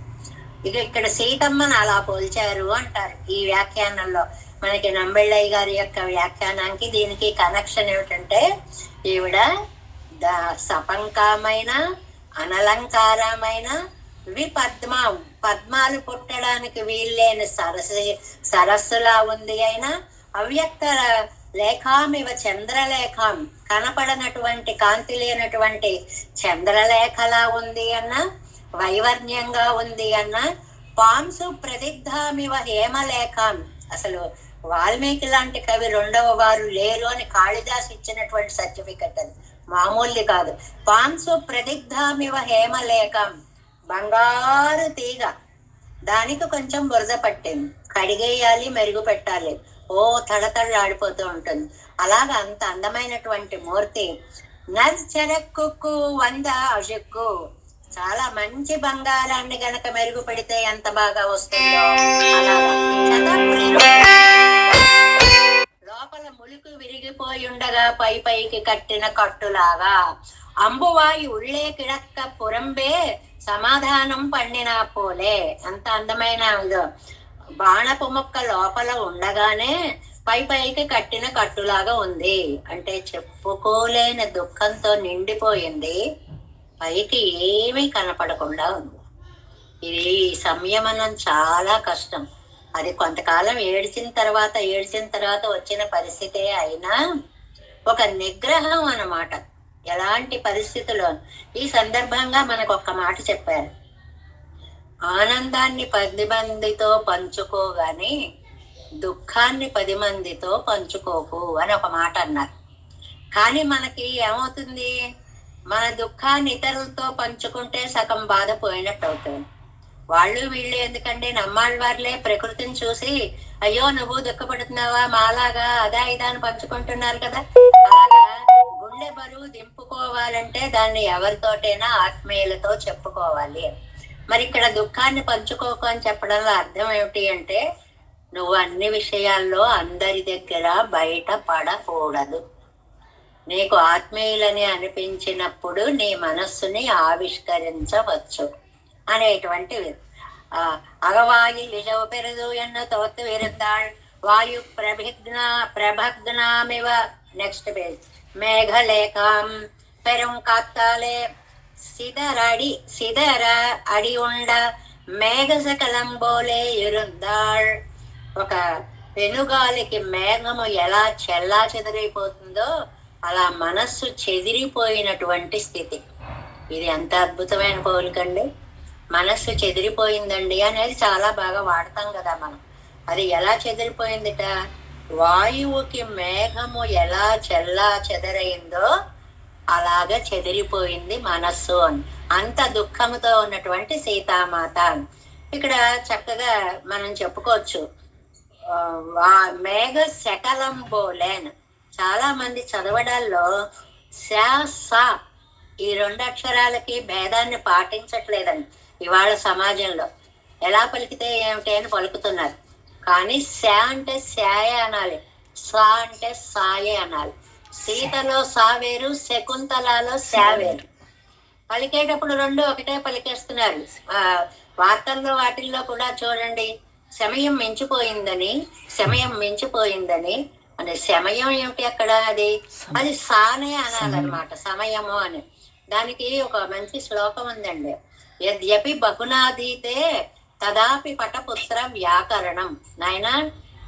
ఇక ఇక్కడ సీతమ్మను అలా పోల్చారు అంటారు ఈ వ్యాఖ్యానంలో. మనకి నంబెళ్ళయ్య గారి యొక్క వ్యాఖ్యానానికి దీనికి కనెక్షన్ ఏమిటంటే, ఈవిడ సపంకమైన అనలంకారమైన పద్మాలు పుట్టడానికి వీల్లేని సరస్సులా ఉంది అయినా అవ్యక్త లేఖామివ చంద్రలేఖం, కనపడనటువంటి కాంతి లేనటువంటి చంద్రలేఖలా ఉంది అన్న, వైవర్ణ్యంగా ఉంది అన్న, పాంసు ప్రదిగ్ధామివ హేమలేఖం. అసలు వాల్మీకి లాంటి కవి రెండవ వారు లేరు అని కాళిదాస్ ఇచ్చినటువంటి సర్టిఫికెట్ అది, మామూలు కాదు. పాంసు ప్రదిగ్ధామివ హేమలేఖం, బంగారు తీగ, దానికి కొంచెం బురద పట్టింది, కడిగేయాలి, మెరుగు పెట్టాలి, ఓ తడతడలాడిపోతూ ఉంటుంది. అలాగా అంత అందమైనటువంటి మూర్తి. నచ్చరక్కు వంద అజుక్కు, చాలా మంచి బంగారాన్ని గనక మెరుగు పెడితే ఎంత బాగా వస్తుందో అలాగా. లోపల ములుకు విరిగిపోయి ఉండగా పై పైకి కట్టిన కట్టులాగా, అంబువాయి ఉళ్ళే కిడక్క పురంబే సమాధానం పండిన పోలే. అంత అందమైన బాణపు ముక్క లోపల ఉండగానే పై పైకి కట్టిన కట్టులాగా ఉంది. అంటే చెప్పుకోలేని దుఃఖంతో నిండిపోయింది, పైకి ఏమీ కనపడకుండా ఉంది. ఇది సంయమనం చాలా కష్టం. అది కొంతకాలం ఏడ్చిన తర్వాత వచ్చిన పరిస్థితే అయినా ఒక నిగ్రహం అన్నమాట, ఎలాంటి పరిస్థితుల్లో. ఈ సందర్భంగా మనకు ఒక్క మాట చెప్పారు, ఆనందాన్ని 10 మందితో పంచుకోగాని దుఃఖాన్ని 10 మందితో పంచుకోకు అని ఒక మాట అన్నారు. కానీ మనకి ఏమవుతుంది, మన దుఃఖాన్ని ఇతరులతో పంచుకుంటే సగం బాధ పోయినట్టు అవుతుంది. వాళ్ళు వీళ్ళు ఎందుకంటే నమ్మాళ్ళ వారిలే ప్రకృతిని చూసి అయ్యో నువ్వు దుఃఖపడుతున్నావా మాలాగా అదా ఇదా అని పంచుకుంటున్నారు కదా. అలాగా గుండె బరువు దింపుకోవాలంటే దాన్ని ఎవరితోటైనా ఆత్మీయులతో చెప్పుకోవాలి. మరి ఇక్కడ దుఃఖాన్ని పంచుకోకు అని చెప్పడంలో అర్థం ఏమిటి అంటే, నువ్వు అన్ని విషయాల్లో అందరి దగ్గర బయట పడకూడదు. నీకు ఆత్మీయులని అనిపించినప్పుడు నీ మనస్సుని ఆవిష్కరించవచ్చు అనేటువంటి అగవాయి లిజవు పెరుదు ఎన్న తోత్తు విరుద్దాళ్ వాయు ప్రభగ్నామివ. Next page. మేఘలేఖం పెరుం కాత్తాలే సిదర అడి ఉండ మేఘసకలం బోలే ఇరుద్దాళ్. ఒక పెనుగాలికి మేఘము ఎలా చెల్లా చెదిరైపోతుందో అలా మనస్సు చెదిరిపోయినటువంటి స్థితి. ఇది ఎంత అద్భుతమైన పోలికండి. మనస్సు చెదిరిపోయిందండి అనేది చాలా బాగా వాడతాం కదా మనం. అది ఎలా చెదిరిపోయిందిట, వాయువుకి మేఘము ఎలా చెల్లా చెదరైందో అలాగా చెదిరిపోయింది మనస్సు అని. అంత దుఃఖముతో ఉన్నటువంటి సీతామాత. ఇక్కడ చక్కగా మనం చెప్పుకోవచ్చు, మేఘ శకలం బోలేన్. చాలా మంది చదవడాల్లో సా ఈ 2 అక్షరాలకి భేదాన్ని పాటించట్లేదండి ఇవాళ సమాజంలో. ఎలా పలికితే ఏమిటి అని పలుకుతున్నారు. కానీ శా అంటే శాయే అనాలి, సా అంటే సాయే అనాలి. సీతలో సా వేరు, శకుంతలలో శా వేరు. పలికేటప్పుడు 2 ఒకటే పలికేస్తున్నారు. వార్తల్లో వాటిల్లో కూడా చూడండి, సమయం మించిపోయిందని అంటే సమయం ఏమిటి అక్కడ, అది సానే అనాలన్నమాట, సమయము అని. దానికి ఒక మంచి శ్లోకం ఉందండి, యద్యపి బహునాదీతే తదాపి పటపుత్ర వ్యాకరణం. నాయన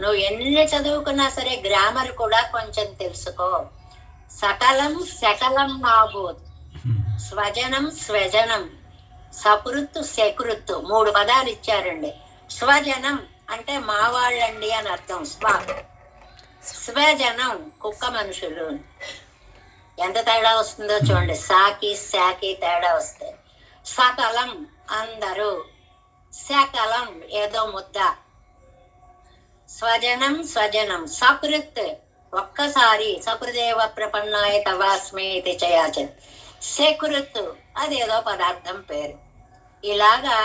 నువ్వు ఎన్ని చదువుకున్నా సరే గ్రామర్ కూడా కొంచెం తెలుసుకో. సకలం నాబోత్, స్వజనం సకృత్తు శకృత్తు 3 పదాలు ఇచ్చారండి. స్వజనం అంటే మా వాళ్ళండి అని అర్థం. స్వజనం కుక్క మనుషులు. ఎంత తేడా వస్తుందో చూడండి, సాకి శాకి తేడా వస్తాయి. సకలం అందరూ, శకలం ఏదో ముద్ద. స్వజనం సకృత్ ఒక్కసారి, సకృదేవ ప్రపన్నాయ తవాస్మి చేయాచ. శకృత్ అదేదో పదార్థం పేరు. ఇలాగా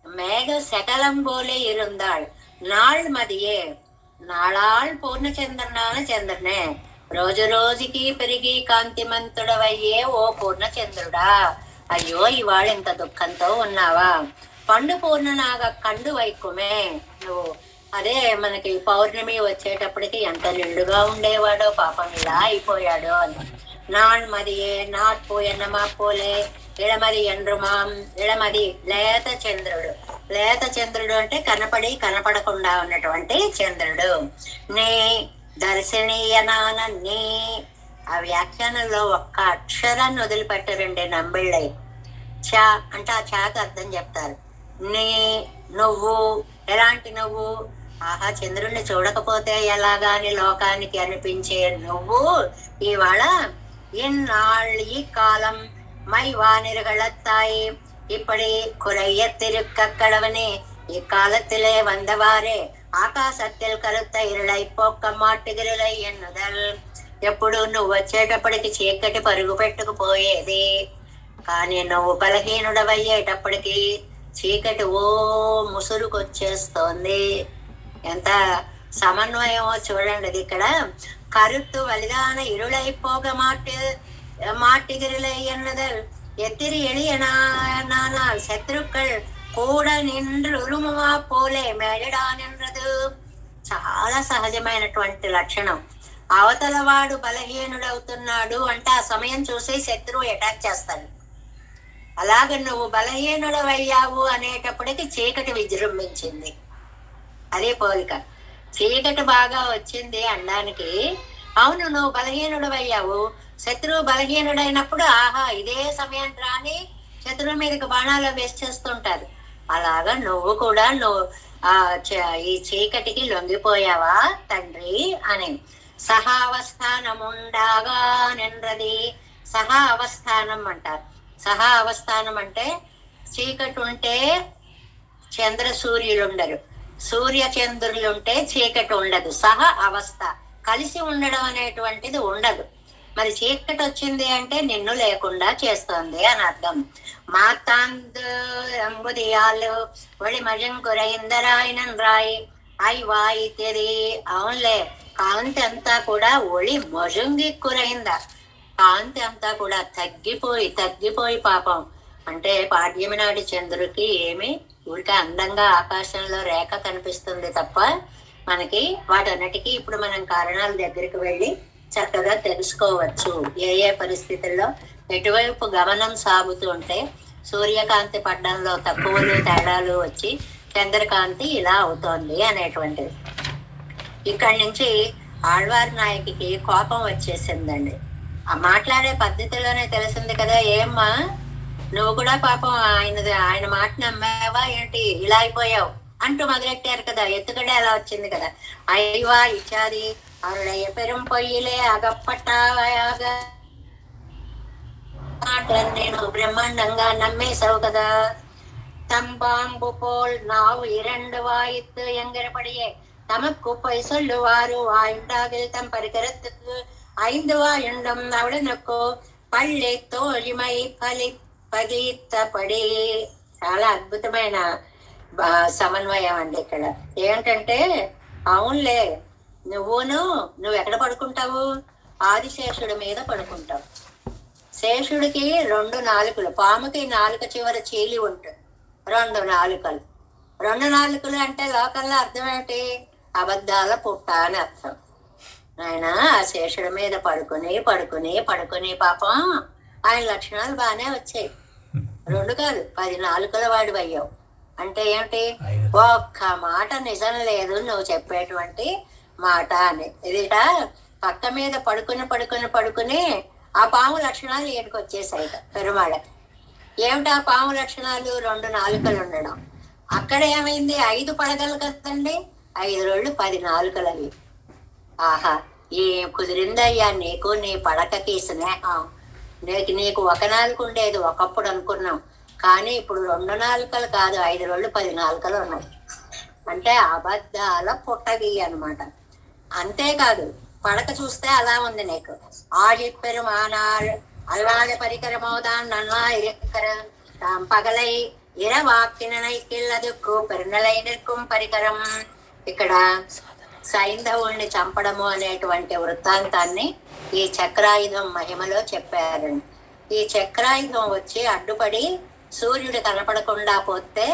మేఘ శకలం పోలే ఇరుందాళ్ నాళ్ మదియే నాళాళ్ పూర్ణచంద్రనాన చంద్రనే. రోజు రోజుకి పెరిగి కాంతిమంతుడవయ్యే ఓ పూర్ణచంద్రుడా, అయ్యో ఇవాళ ఇంత దుఃఖంతో ఉన్నావా? పండు పూర్ణనాగ కండు వైకుమే నువ్వు. అదే మనకి పౌర్ణమి వచ్చేటప్పటికి ఎంత నిండుగా ఉండేవాడో, పాపం ఇలా అయిపోయాడో అని. నాన్ మదియే నాట్పు ఎన్నమా పోలే ఇళమది ఎండ్రుమాం. ఇళమది లేత చంద్రుడు. లేత చంద్రుడు అంటే కనపడి కనపడకుండా ఉన్నటువంటి చంద్రుడు. నీ దర్శనీయనానన్నీ. ఆ వ్యాఖ్యానంలో ఒక్క అక్షరాన్ని వదిలిపెట్టరండి నంబిళ్ళయ్య. చా అంటే ఆ చాకు అర్థం చెప్తారు. నీ నువ్వు, ఎలాంటి నువ్వు? ఆహా, చంద్రుణ్ణి చూడకపోతే ఎలాగాని లోకానికి అనిపించే నువ్వు ఇవాళ ఇన్నాళ్ళు ఈ కాలం மை வானிர்களத்தாயே இப்படி குறையத்திருக்கடவனே இக்காலத்திலே வந்தவாறே ఆకాశத்தில் కరుత ఇరళై పొక్క మాట్టుగిరలై ఎన్నుదల్. ఎప్పుడు నువ్వు వచ్చేటప్పటికి చీకటి పరుగు పెట్టుకుపోయేది, కానీ నువ్వు బలహీనుడవయ్యేటప్పటికి చీకటి ఓ ముసురుకొచ్చేస్తోంది. ఎంత సమన్వయమో చూడండి. అది ఇక్కడ కరుత్తు వలిదాన ఇరుళైపోగ மாட்டுகிறலை என்னதல் எத்திரி எளிய நானால் శత్రుக்கள் కూడ నిండ్రు ఉరుముమా పోలే మేడడా నిండ్రదు. చాలా సహజమైనటువంటి లక్షణం. అవతల వాడు బలహీనుడవుతున్నాడు అంటే ఆ సమయం చూసి శత్రువు అటాక్ చేస్తాడు. అలాగ నువ్వు బలహీనుడవయ్యావు అనేటప్పటికి చీకటి విజృంభించింది. అదే పోలిక. చీకటి బాగా వచ్చింది అనడానికి, అవును నువ్వు బలహీనుడవయ్యావు, శత్రువు బలహీనుడైనప్పుడు ఆహా ఇదే సమయం రాని శత్రువు మీదకి బాణాలు వేస్ట్ చేస్తుంటారు. అలాగా నువ్వు కూడా ఈ చీకటికి లొంగిపోయావా తండ్రి అని. సహా అవస్థానముండాగా నిండ్రది. సహా అవస్థానం అంటారు. సహా అవస్థానం అంటే చీకటి ఉంటే చంద్ర సూర్యులు ఉండరు, సూర్య చంద్రులు ఉంటే చీకటి ఉండదు. సహ అవస్థ కలిసి ఉండడం అనేటువంటిది ఉండదు. మరి చీకటి వచ్చింది అంటే నిన్ను లేకుండా చేస్తోంది అని అర్థం. మాతాందు అంబుదియాలు ఒళి మజంకురైందరాయనన్ రాయి అయ్వా ఇత్యది. అవునులే, కాంతి అంతా కూడా ఒళి మొజంగి కురైందా, కాంతి అంతా కూడా తగ్గిపోయి పాపం అంటే పాడ్యమి నాటి చంద్రుడికి ఏమి ఊరికే అందంగా ఆకాశంలో రేఖ కనిపిస్తుంది తప్ప మనకి వాటన్నిటికీ ఇప్పుడు మనం కారణాల దగ్గరికి వెళ్ళి చక్కగా తెలుసుకోవచ్చు. ఏ ఏ పరిస్థితుల్లో ఎటువైపు గమనం సాగుతూ ఉంటే సూర్యకాంతి పడ్డంలో తక్కువలు తేడాలు వచ్చి చంద్రకాంతి ఇలా అవుతోంది అనేటువంటిది. ఇక్కడి నుంచి ఆళ్వార్ నాయకికి కోపం వచ్చేసిందండి. ఆ మాట్లాడే పద్ధతిలోనే తెలిసింది కదా, ఏమ్మా నువ్వు కూడా పాపం ఆయన మాట నమ్మావా ఏంటి, ఇలా అయిపోయావు అంటూ మొదలెట్టారు కదా. ఎత్తుగడే అలా వచ్చింది కదా. అయ్యవా ఇచ్చాది అరుడయ్య పెరుం పొయ్యిలే అగప్పట్టాగా మాటలను నేను బ్రహ్మాండంగా నమ్మేశావు కదా. தம்பாம்பு போல் நாவு இரண்டு வாயித்து எங்கரபடியே தமக்கு பொய் சொல்லுவாரு வாயுண்டாகில் தம் పరికరத்துக்கு ఐదు వాయుండం అవడనకు పళ్ళి తోழிమై పడి. చాలా అద్భుతమైన సమన్వయం అండి ఇక్కడ. ఏంటంటే అవునులే, నువ్వు ఎక్కడ పడుకుంటావు? ఆదిశేషుడి మీద పడుకుంటావు. శేషుడికి 2 నాలుకలు, పాముకి నాలుక చివర చీలి ఉంటుంది, 2 నాలుకలు. 2 నాలుకలు అంటే లోకల్లో అర్థం ఏంటి? అబద్ధాల పుట్ట అని అర్థం. ఆయన ఆ శేషుడి మీద పడుకుని పాపం ఆయన లక్షణాలు బాగానే వచ్చాయి. 2 కాదు 10 నాలుకల వాడు అయ్యావు. అంటే ఏమిటి? ఒక్క మాట నిజం లేదు నువ్వు చెప్పేటువంటి మాట అని. ఇదిట పక్క మీద పడుకుని ఆ పాము లక్షణాలు ఈయనకి వచ్చేసాయి పెరుమాళకి. ఏమిటి ఆ పాము లక్షణాలు? 2 నాలుకలు ఉండడం. అక్కడ ఏమైంది? 5 పడగలు కదండి, 5 రోళ్ళు 10 నాలుకలు అవి. ఆహా, ఏం కుదిరిందయ్యా నీకు నీ పడకకి స్నేహం. నీకు 1 నాలుక ఉండేది ఒకప్పుడు అనుకున్నాం, కానీ ఇప్పుడు 2 నాలుకలు కాదు, 5 రోళ్ళు 10 నాలుకలు ఉన్నాయి. అంటే అబద్ధాల పుట్టగి అనమాట. అంతేకాదు పడక చూస్తే అలా ఉంది నీకు. ஆழிப்பெருமானாள் அல்லாத பரிகரமோதான் நன்னா இருக்கிற పగలై ఇరవాక్కినై కిల్లదుకు పెరునలై నిற்கும் పరికరం. ఇక్కడ సైంధవుణ్ణి చంపడము అనేటువంటి వృత్తాంతాన్ని ఈ చక్రాయుధం మహిమలో చెప్పారండి. ఈ చక్రాయుధం వచ్చి అడ్డుపడి సూర్యుడు కనపడకుండా పోతే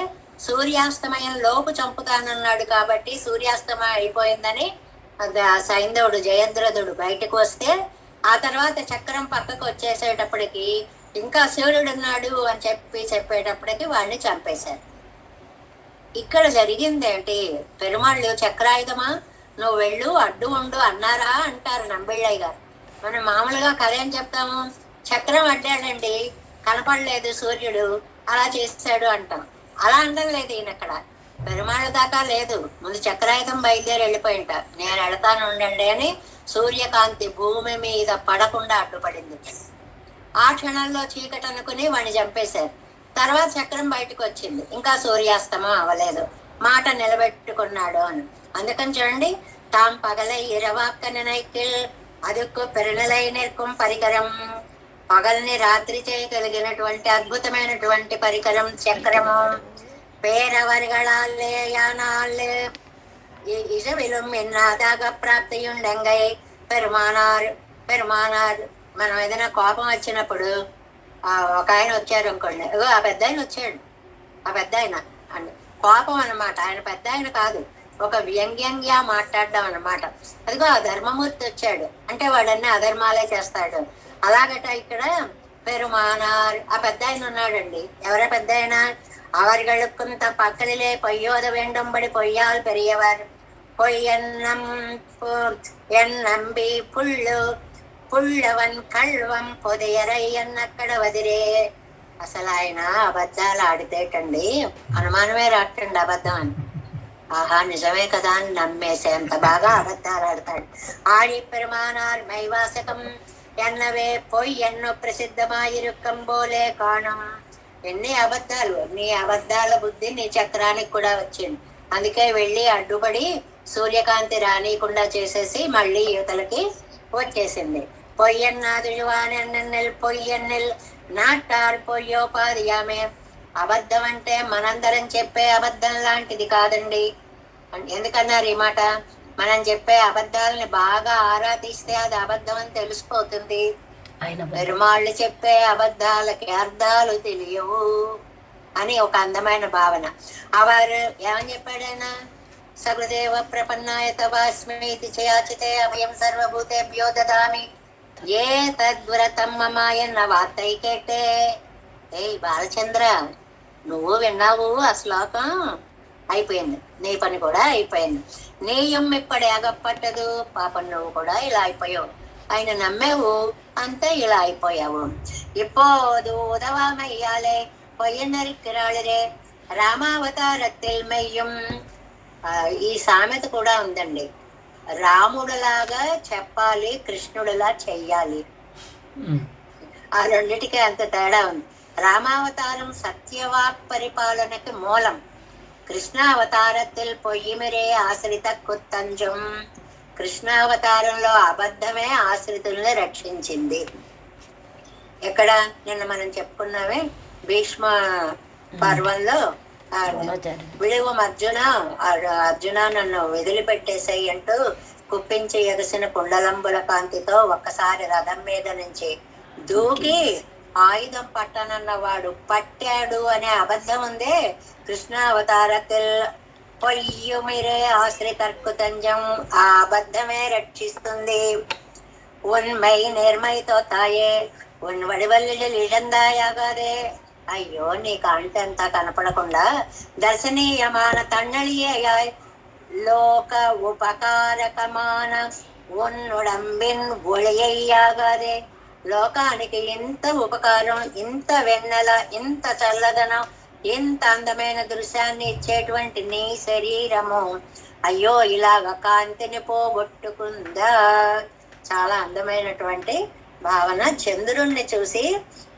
సూర్యాస్తమయం లోపు చంపుతానన్నాడు కాబట్టి సూర్యాస్తమయం అయిపోయిందని సైంధవుడు జయద్రథుడు బయటకు వస్తే ఆ తర్వాత చక్రం పక్కకు వచ్చేసేటప్పటికి ఇంకా సూర్యుడు ఉన్నాడు అని చెప్పేటప్పటికి వాడిని చంపేశారు. ఇక్కడ జరిగిందేంటి? పెరుమాళ్ళు చక్రాయుధమా నువ్వు వెళ్ళు అడ్డు ఉండు అన్నారా అంటారు నంబిళ్ళయ్య గారు. మనం మామూలుగా కథ ఏం చెప్తాము, చక్రం అడ్డాడండి కనపడలేదు సూర్యుడు అలా చేశాడు అంటాం. అలా అనడం లేదు ఈయన అక్కడ. పెరుమాళ్ళ దాకా లేదు, ముందు చక్రాయుధం బయలుదేరి వెళ్ళిపోయింట. నేను వెళతాను ఉండండి అని సూర్యకాంతి భూమి మీద పడకుండా అడ్డుపడింది. ఆ క్షణంలో చీకటి అనుకుని వాడిని చంపేశారు. తర్వాత చక్రం బయటకు వచ్చింది, ఇంకా సూర్యాస్తమం అవ్వలేదు, మాట నిలబెట్టుకున్నాడు అని. అందుకని చూడండి, తాం పగలై ఇరవాక్కనైకిల్ అదుక్కు పెరునలై నిర్కుం పరికరం, పగల్ని రాత్రి చేయగలిగినటువంటి అద్భుతమైనటువంటి పరికరం చక్రము. పేరవర్గళాలే యానాలే ఇజవిలుం ఎన్నాదాగ ప్రాప్తియుండంగై పెరుమానారు. మనం ఏదైనా కోపం వచ్చినప్పుడు ఒక ఆయన వచ్చారు అనుకోండి, ఆ పెద్ద ఆయన వచ్చాడు, ఆ పెద్ద ఆయన అని కోపం అనమాట. ఆయన పెద్ద ఆయన కాదు, ఒక వ్యంగ్యంగా మాట్లాడడం అనమాట. అదిగో ఆ ధర్మమూర్తి వచ్చాడు అంటే వాడన్నీ అధర్మాలే చేస్తాడు. అలాగట ఇక్కడ పెరుమానార్ ఆ పెద్ద ఆయన ఉన్నాడండి. ఎవరా పెద్ద ఆయన? அவர்களுக்கும் தம் பக்கலிலே பொய்யோத வேண்டும்படி பொய்யால் பெரியவர் பொய்யன்னம் என் நம்பி పుళ్ళవన్ కళ్ళవం పొదయరై అన్నక్కడ వదిరే. అసలు ఆయన అబద్ధాలు ఆడితేటండి అనుమానమే రాటండి అబద్ధం అని. ఆహా నిజమే కదా అని నమ్మేసేంత బాగా అబద్ధాలు ఆడతాడు. ఆడి పెరుమానార్ మైవాసకం ఎన్నవే పొయ్యన్ను ప్రసిద్ధమాయిరుక్కం బోలే కాణం. ఎన్ని అబద్ధాలు, నీ అబద్ధాల బుద్ధి నీ చక్రానికి కూడా వచ్చింది. అందుకే వెళ్ళి అడ్డుపడి సూర్యకాంతి రానియకుండా చేసేసి మళ్ళీ యువతలకి వచ్చేసింది. పొయ్యన్నాదువానెన్నెల్ పొయ్యన్నెల్ నాటార్ పొయ్యోపాధియామే. అబద్ధం అంటే మనందరం చెప్పే అబద్ధం లాంటిది కాదండి. ఎందుకన్నారు ఈ మాట? మనం చెప్పే అబద్ధాలని బాగా ఆరాధిస్తే అది అబద్ధం అని తెలిసిపోతుంది. పెరుమాళ్ళు చెప్పే అబద్ధాలకి అర్థాలు తెలియవు అని ఒక అందమైన భావన. అవరు ఏమని చెప్పాడైనా? సగుదేవ ప్రపన్నాయ తవాస్మీతి చయాచితే అభయం సర్వభూతేభ్యో దదామి ఏ తద్వ్రతం మమాయన్న వార్తై కేటే. ఏయ్ బాలచంద్ర, నువ్వు విన్నావు ఆ శ్లోకం? అయిపోయింది, నీ పని కూడా అయిపోయింది. నీయం ఇప్పటి అగప్పట్టదు, పాపం నువ్వు కూడా ఇలా అయిపోయావు. ఆయన నమ్మేవు అంతే, ఇలా అయిపోయావు. இப்போது உதவாமையாலே பொய்யனரிக்கிறாளరే రామావతారத்தில் మెయ్యం. ఈ సామెత కూడా ఉందండి, రాముడులాగా చెప్పాలి, కృష్ణుడిలా చెయ్యాలి. ఆ రెండిటికి అంత తేడా ఉంది. రామావతారం సత్యవాక్ పరిపాలనకి మూలం. కృష్ణావతారத்தில் పొయ్యిమిరే ఆశ్రిత కుత్తంజం. కృష్ణావతారంలో అబద్ధమే ఆశ్రితుల్ని రక్షించింది. ఎక్కడ నిన్న మనం చెప్పుకున్నామే భీష్మ పర్వంలో విడువు అర్జున నన్ను వదిలిపెట్టేసాయి అంటూ కుప్పించి ఎగసిన కుండలంబుల కాంతితో ఒక్కసారి రథం మీద నుంచి దూకి ఆయుధం పట్టనన్నవాడు పట్టాడు అనే అబద్ధం ఉందే. కృష్ణావతారത്തിൽ పొయ్యుమిరే ఆశ్రితర్కుతంజం. ఆ అబద్ధమే రక్షిస్తుంది. ఉన్మై నిర్మయితో తాయే ఉన్ వడివల్లి ఇழந்தாயாகாதே. అయ్యో నీ కాంటి అంతా కనపడకుండా దర్శనీయమాన తన్నళియాయ్ లోక ఉపకారకమాన ఉన్నుడంబిన్ ఒళియ్యాగాదే. లోకానికి ఇంత ఉపకారం, ఇంత వెన్నెల, ఇంత చల్లదనం, ఇంత అందమైన దృశ్యాన్ని ఇచ్చేటువంటి నీ శరీరము అయ్యో ఇలాగ కాంతిని పోగొట్టుకుందా. చాలా అందమైనటువంటి భావన. చంద్రుణ్ణి చూసి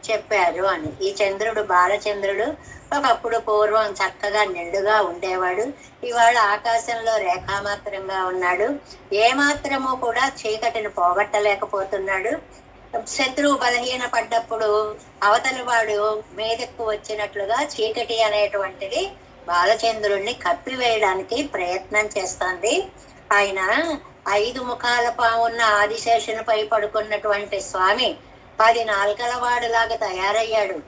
చెప్పారు అని. ఈ చంద్రుడు బాలచంద్రుడు ఒకప్పుడు పూర్వం చక్కగా నిండుగా ఉండేవాడు. ఇవాళ ఆకాశంలో రేఖామాత్రంగా ఉన్నాడు. ఏమాత్రము కూడా చీకటిని పోగొట్టలేకపోతున్నాడు. శత్రువు బలహీన పడ్డప్పుడు అవతలి వాడు మీదకు వచ్చినట్లుగా చీకటి అనేటువంటిది బాలచంద్రుణ్ణి కప్పివేయడానికి ప్రయత్నం చేస్తోంది. ఆయన 5 ముఖాల పావున్న ఆదిశేషునిపై పడుకున్నటువంటి స్వామి 10 నాలుకల వాడులాగా తయారయ్యాడు.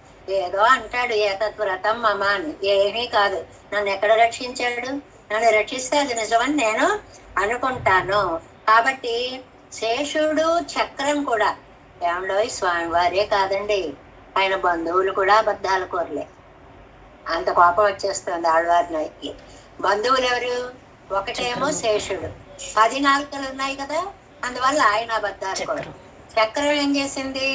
ఏదో అంటాడు ఏతద్వ్రతం మమ అని. ఏమీ కాదు. నన్ను ఎక్కడ రక్షించాడు? నన్ను రక్షిస్తే అది నిజమని నేను అనుకుంటాను. కాబట్టి శేషుడు చక్రం కూడా ఏమండో స్వామివారే కాదండి, ఆయన బంధువులు కూడా అబద్ధాలు కోరలే. అంత కోపం వచ్చేస్తుంది ఆళ్వారినాయికి. బంధువులు ఎవరు? ఒకటేమో శేషుడు, 10 నాలుకలు ఉన్నాయి కదా, అందువల్ల ఆయన అబద్ధాలు కోరు. చక్రం ఏం చేసింది?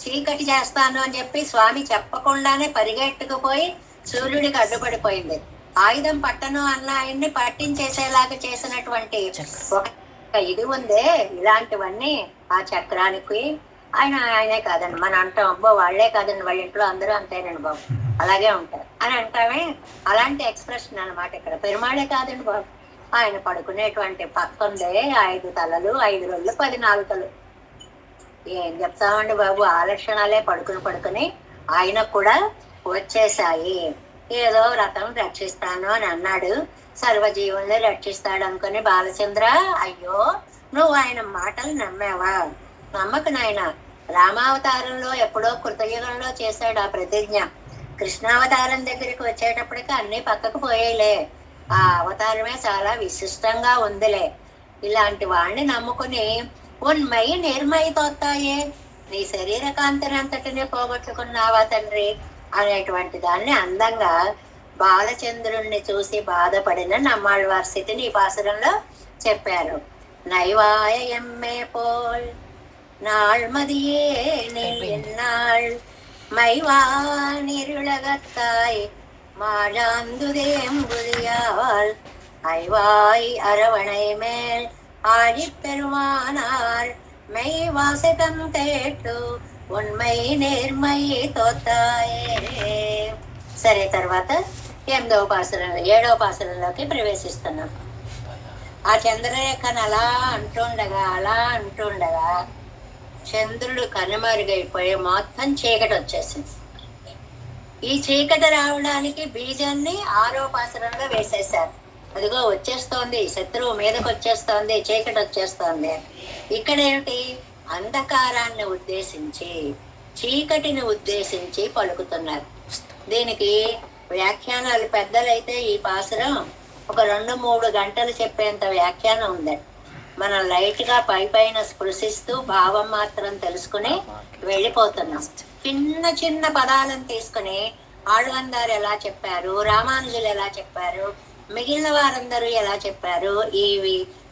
చీకటి చేస్తాను అని చెప్పి స్వామి చెప్పకుండానే పరిగెట్టుకుపోయి సూర్యుడికి అడ్డుపడిపోయింది. ఆయుధం పట్టను అన్న ఆయన్ని పట్టించేసేలాగా చేసినటువంటి ఒక ఇది ఉందే. ఇలాంటివన్నీ ఆ చక్రానికి ఆయనే కాదండి. మన అంటాం అబ్బో వాళ్లే కాదండి, వాళ్ళ ఇంట్లో అందరూ అంతేనండి బాబు, అలాగే ఉంటారు అని అంటామే. అలాంటి ఎక్స్ప్రెషన్ అనమాట ఇక్కడ. పెరుమాళే కాదండి బాబు, ఆయన పడుకునేటువంటి పక్కందే 5 తలలు, 5 రోజులు, 10 నాలుకలు. ఏం చెప్తామండి బాబు, ఆ లక్షణాలే పడుకుని ఆయనకు కూడా వచ్చేసాయి. ఏదో వ్రతం రక్షిస్తాను అని అన్నాడు, సర్వజీవుల్ని రక్షిస్తాడు అనుకుని బాలచంద్ర, అయ్యో నువ్వు ఆయన మాటలు నమ్మావా? నమ్మకు నాయన. రామావతారంలో ఎప్పుడో కృతయుగంలో చేశాడు ఆ ప్రతిజ్ఞ. కృష్ణావతారం దగ్గరికి వచ్చేటప్పటికి అన్ని పక్కకు పోయేలే, ఆ అవతారమే చాలా విశిష్టంగా ఉందిలే. ఇలాంటి వాణ్ణి నమ్ముకుని ఉన్మై నిర్మై తోస్తాయే, నీ శరీర కాంతిని అంతటిని పోగొట్టుకున్నావా తండ్రి అనేటువంటి దాన్ని అందంగా బాలచంద్రుణ్ణి చూసి బాధపడిన నమ్మాళ్వారి స్థితిని ఈ పాసురంలో చెప్పారు. నైవాయ ఎమ్మే పోల్ నాళ్మదియే నీళ్ళాళ్ மைவா நிருளகத்தாய் மாழாந்துதேம்புதியாள் ஐவாய் அரவணை மேல் ஆழிப்பெருமானார் மெய் வாசகம் கேட்டு ఉన్మై నిర్మై తోతాయే. సరే, తర్వాత 8వ పాసురంలో 7వ పాసురంలోకి ప్రవేశిస్తున్నాం. ఆ చంద్రరేఖను అలా అంటుండగా చంద్రుడు కనుమరుగైపోయి మొత్తం చీకటి వచ్చేసింది. ఈ చీకటి రావడానికి బీజాన్ని 6వ పాసురంలో వేసేశారు. అదిగో వచ్చేస్తోంది, శత్రువు మీదకి వచ్చేస్తోంది, చీకటి వచ్చేస్తోంది. ఇక్కడ ఏమిటి? అంధకారాన్ని ఉద్దేశించి, చీకటిని ఉద్దేశించి పలుకుతున్నారు. దీనికి వ్యాఖ్యానాలు పెద్దలైతే ఈ పాసురం ఒక 2-3 గంటలు చెప్పేంత వ్యాఖ్యానం ఉందండి. మనం లైట్ గా పైన స్పృశిస్తూ భావం మాత్రం తెలుసుకుని వెళ్ళిపోతున్నాం. చిన్న పదాలను తీసుకుని ఆళ్వారు ఎలా చెప్పారు, రామానుజులు ఎలా చెప్పారు, మిగిలిన వారందరూ ఎలా చెప్పారు, ఈ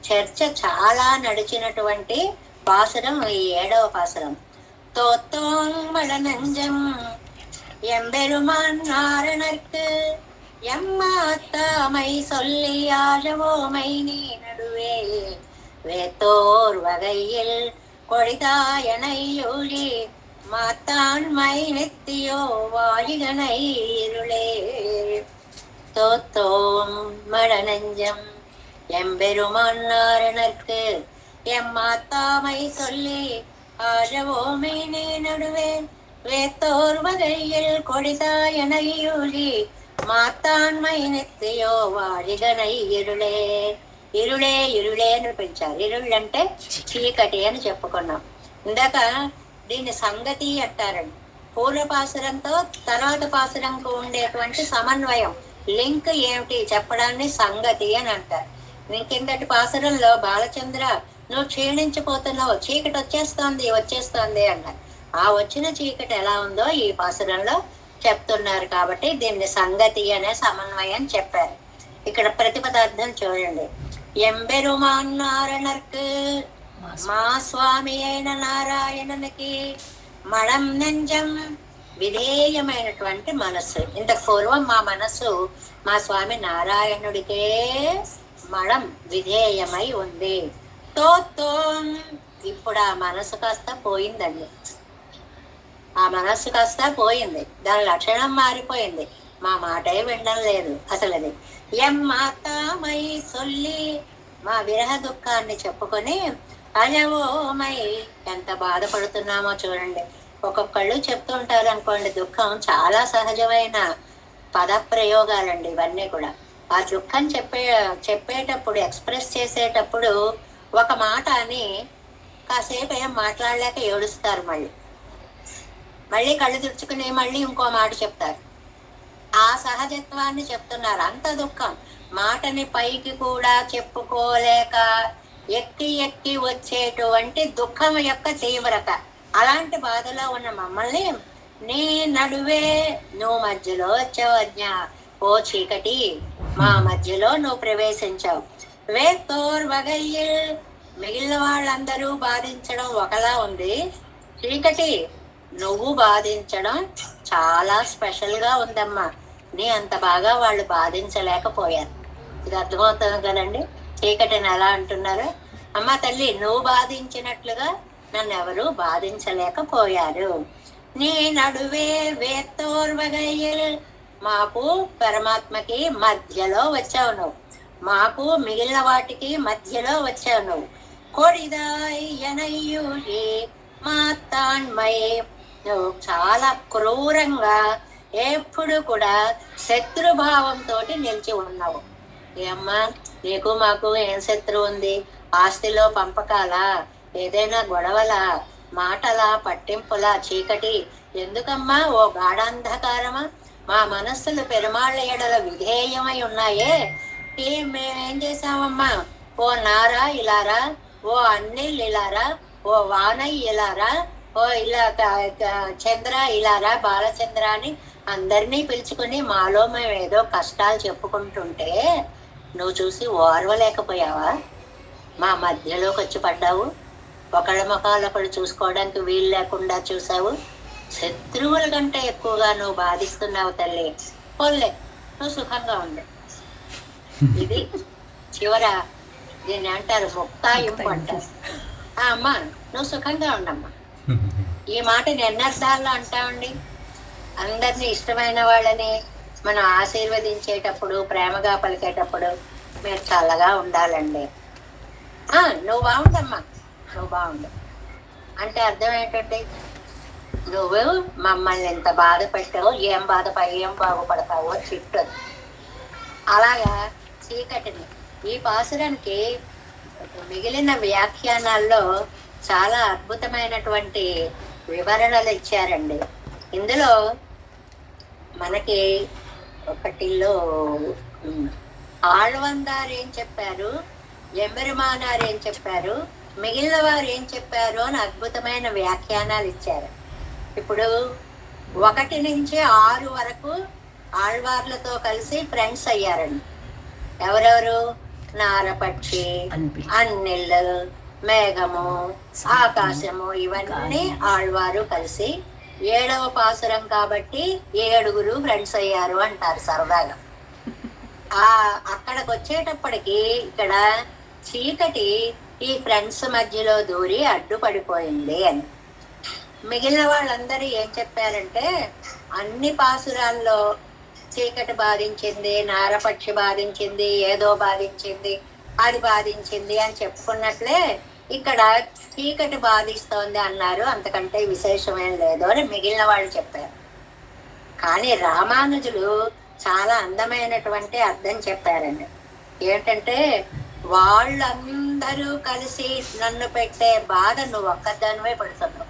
చర్చ చాలా నడిచినటువంటి பாசுரம் 7వ பாசுரம். தோத்தோங்கமளநஞ்சம் எம்பெருமான் நாரணர்க்கு எம்மாத்தாமை சொல்லி ஆழவோமை நீ நடுவே வேத்தோர் வகையில் கொடிதாயனையூழி மாத்தாண்மை நெத்தியோ வாழிகனை இருளே. தோத்தோம் மளநஞ்சம் எம்பெருமான் நாரணர்க்கு எம்மாத்தாமை சொல்லி ஆழவோமை நீ நடுவே வேத்தோர் வகையில் கொடிதாயனையூழி మాతాన్మై నెత్తియో వాడిగనై ఇరుళే. ఇరుళే అని పెంచారు. ఇరుళ్ళంటే చీకటి అని చెప్పుకున్నాం ఇందాక. దీన్ని సంగతి అంటారండి. పూర్వ పాసురంతో తర్వాత పాసురంకు ఉండేటువంటి సమన్వయం, లింక్ ఏమిటి చెప్పడాన్ని సంగతి అని అంటారు. కిందటి పాసురంలో బాలచంద్ర నువ్వు క్షీణించిపోతున్నావు, చీకటి వచ్చేస్తోంది అన్నారు. ఆ వచ్చిన చీకటి ఎలా ఉందో ఈ పాసురంలో చెప్తున్నారు. కాబట్టి దీన్ని సంగతి అనే సమన్వయం చెప్పారు. ఇక్కడ ప్రతిపదార్థం చూడండి. ఎంబెరుమాన్ నారాయణర్కు, మా స్వామి అయిన నారాయణునికి, మడం నంజం విధేయమైనటువంటి మనస్సు. ఇంతకు పూర్వం మా మనస్సు మా స్వామి నారాయణుడికే మడం విధేయమై ఉంది. ఇప్పుడు ఆ మనసు కాస్త పోయిందండి. ఆ మనస్సు కాస్త పోయింది, దాని లక్షణం మారిపోయింది. మా మాటే వినడం లేదు అసలు. అది ఎమ్మాతామై సొల్లి, మా విరహ దుఃఖాన్ని చెప్పుకొని అజవోమై ఎంత బాధపడుతున్నామో చూడండి. ఒక్కొక్కళ్ళు చెప్తుంటారు అనుకోండి, దుఃఖం చాలా సహజమైన పద ప్రయోగాలండి ఇవన్నీ కూడా. ఆ దుఃఖం చెప్పేటప్పుడు ఎక్స్ప్రెస్ చేసేటప్పుడు ఒక మాట అని కాసేపు ఏం మాట్లాడలేక ఏడుస్తారు, మళ్ళీ కళ్ళు తుడుచుకుని మళ్ళీ ఇంకో మాట చెప్తారు. ఆ సహజత్వాన్ని చెప్తున్నారు. అంత దుఃఖం, మాటని పైకి కూడా చెప్పుకోలేక ఎక్కి ఎక్కి వచ్చేటువంటి దుఃఖం యొక్క తీవ్రత. అలాంటి బాధలో ఉన్న మమ్మల్ని నీ నడువే నువ్వు మధ్యలో వచ్చావు అజ్ఞా, ఓ చీకటి మా మధ్యలో నువ్వు ప్రవేశించావు. వేత్తోర్వగయ్యిల్, మిగిలిన వాళ్ళందరూ బాధించడం ఒకలా ఉంది, చీకటి నువ్వు బాధించడం చాలా స్పెషల్ గా ఉందమ్మా. నీ అంత బాగా వాళ్ళు బాధించలేకపోయారు. ఇది అర్థమవుతుంది కదండి, చీకటిని ఎలా అంటున్నారు. అమ్మ తల్లి, నువ్వు బాధించినట్లుగా నన్ను ఎవరు బాధించలేకపోయారు. నీ నడువే వేత్తోర్వగయ్యల్, మాకు పరమాత్మకి మధ్యలో వచ్చావు నువ్వు, మాకు మిగిలిన వాటికి మధ్యలో వచ్చావు నువ్వు. కొడిదాయ్ ఎనయ్యూషి మాత్తాన్మయే, నువ్వు చాలా క్రూరంగా ఎప్పుడు కూడా శత్రుభావంతో నిలిచి ఉన్నావు. ఏమ్మా, నీకు మాకు ఏం శత్రువు ఉంది? ఆస్తిలో పంపకాలా, ఏదైనా గొడవల, మాటల, పట్టింపుల, చీకటి ఎందుకమ్మా? ఓ గాఢాంధకారమా, మా మనస్సులు పెరుమాళ్ళ ఎడల విధేయమై ఉన్నాయే. మేమేం చేశామమ్మా? ఓ నారా ఇలారా, ఓ అన్నిల్ ఇలారా, ఓ వానయ్య ఇలారా, ఓ ఇలా చంద్ర ఇలారా, బాలచంద్ర అని అందరినీ పిలుచుకుని మాలో మేము ఏదో కష్టాలు చెప్పుకుంటుంటే నువ్వు చూసి ఓర్వలేకపోయావా? మా మధ్యలోకి వచ్చి పడ్డావు, ఒకళ్ళ ముఖాలు ఒకళ్ళు చూసుకోవడానికి వీలు లేకుండా చూసావు. శత్రువుల కంటే ఎక్కువగా నువ్వు బాధిస్తున్నావు తల్లి. పోలే, నువ్వు సుఖంగా ఉంది. ఇది చివర దీన్ని అంటారు ముక్తాయింపు అంటారు. అమ్మా నువ్వు సుఖంగా ఉండమ్మా. ఈ మాటని ఎన్నర్థాల్లో అంటామండి. అందరినీ, ఇష్టమైన వాళ్ళని మనం ఆశీర్వదించేటప్పుడు, ప్రేమగా పలికేటప్పుడు మీరు చల్లగా ఉండాలండి. నువ్వు బాగుండమ్మా, నువ్వు బాగుండు అంటే అర్థం ఏంటంటే, నువ్వు మమ్మల్ని ఎంత బాధ పెట్టావో, ఏం బాగుపడతావో చిట్టు. అలాగా చీకటిని ఈ పాసురానికి మిగిలిన వ్యాఖ్యానాల్లో చాలా అద్భుతమైనటువంటి వివరణలు ఇచ్చారండి. ఇందులో మనకి ఒకటిలో ఆళ్వందారు ఏం చెప్పారు, ఎమ్మెరుమానారు ఏం చెప్పారు, మిగిలిన వారు ఏం చెప్పారు అని అద్భుతమైన వ్యాఖ్యానాలు ఇచ్చారు. ఇప్పుడు 1 నుంచి 6 వరకు ఆళ్వార్లతో కలిసి ఫ్రెండ్స్ అయ్యారండి. ఎవరెవరు? నారపక్షి, అన్నిళ్ళు, మేఘము, ఆకాశము, ఇవన్నీ ఆళ్వారు కలిసి 7వ పాసురం కాబట్టి 7 ఫ్రెండ్స్ అయ్యారు అంటారు సరదాగా. అక్కడికి వచ్చేటప్పటికి ఇక్కడ చీకటి ఈ ఫ్రెండ్స్ మధ్యలో దూరి అడ్డుపడిపోయింది అని. మిగిలిన వాళ్ళందరూ ఏం చెప్పారంటే, అన్ని పాసురాల్లో చీకటి బాధించింది, నారపక్షి బాధించింది, ఏదో బాధించింది, అది బాధించింది అని చెప్పుకున్నట్లే ఇక్కడ చీకటి బాధిస్తోంది అన్నారు. అంతకంటే విశేషమేం లేదు అని మిగిలిన వాళ్ళు చెప్పారు. కానీ రామానుజులు చాలా అందమైనటువంటి అర్థం చెప్పారండి. ఏంటంటే, వాళ్ళందరూ కలిసి నన్ను పెట్టే బాధ నువ్వు ఒక్కదానివే పెడుతున్నావు,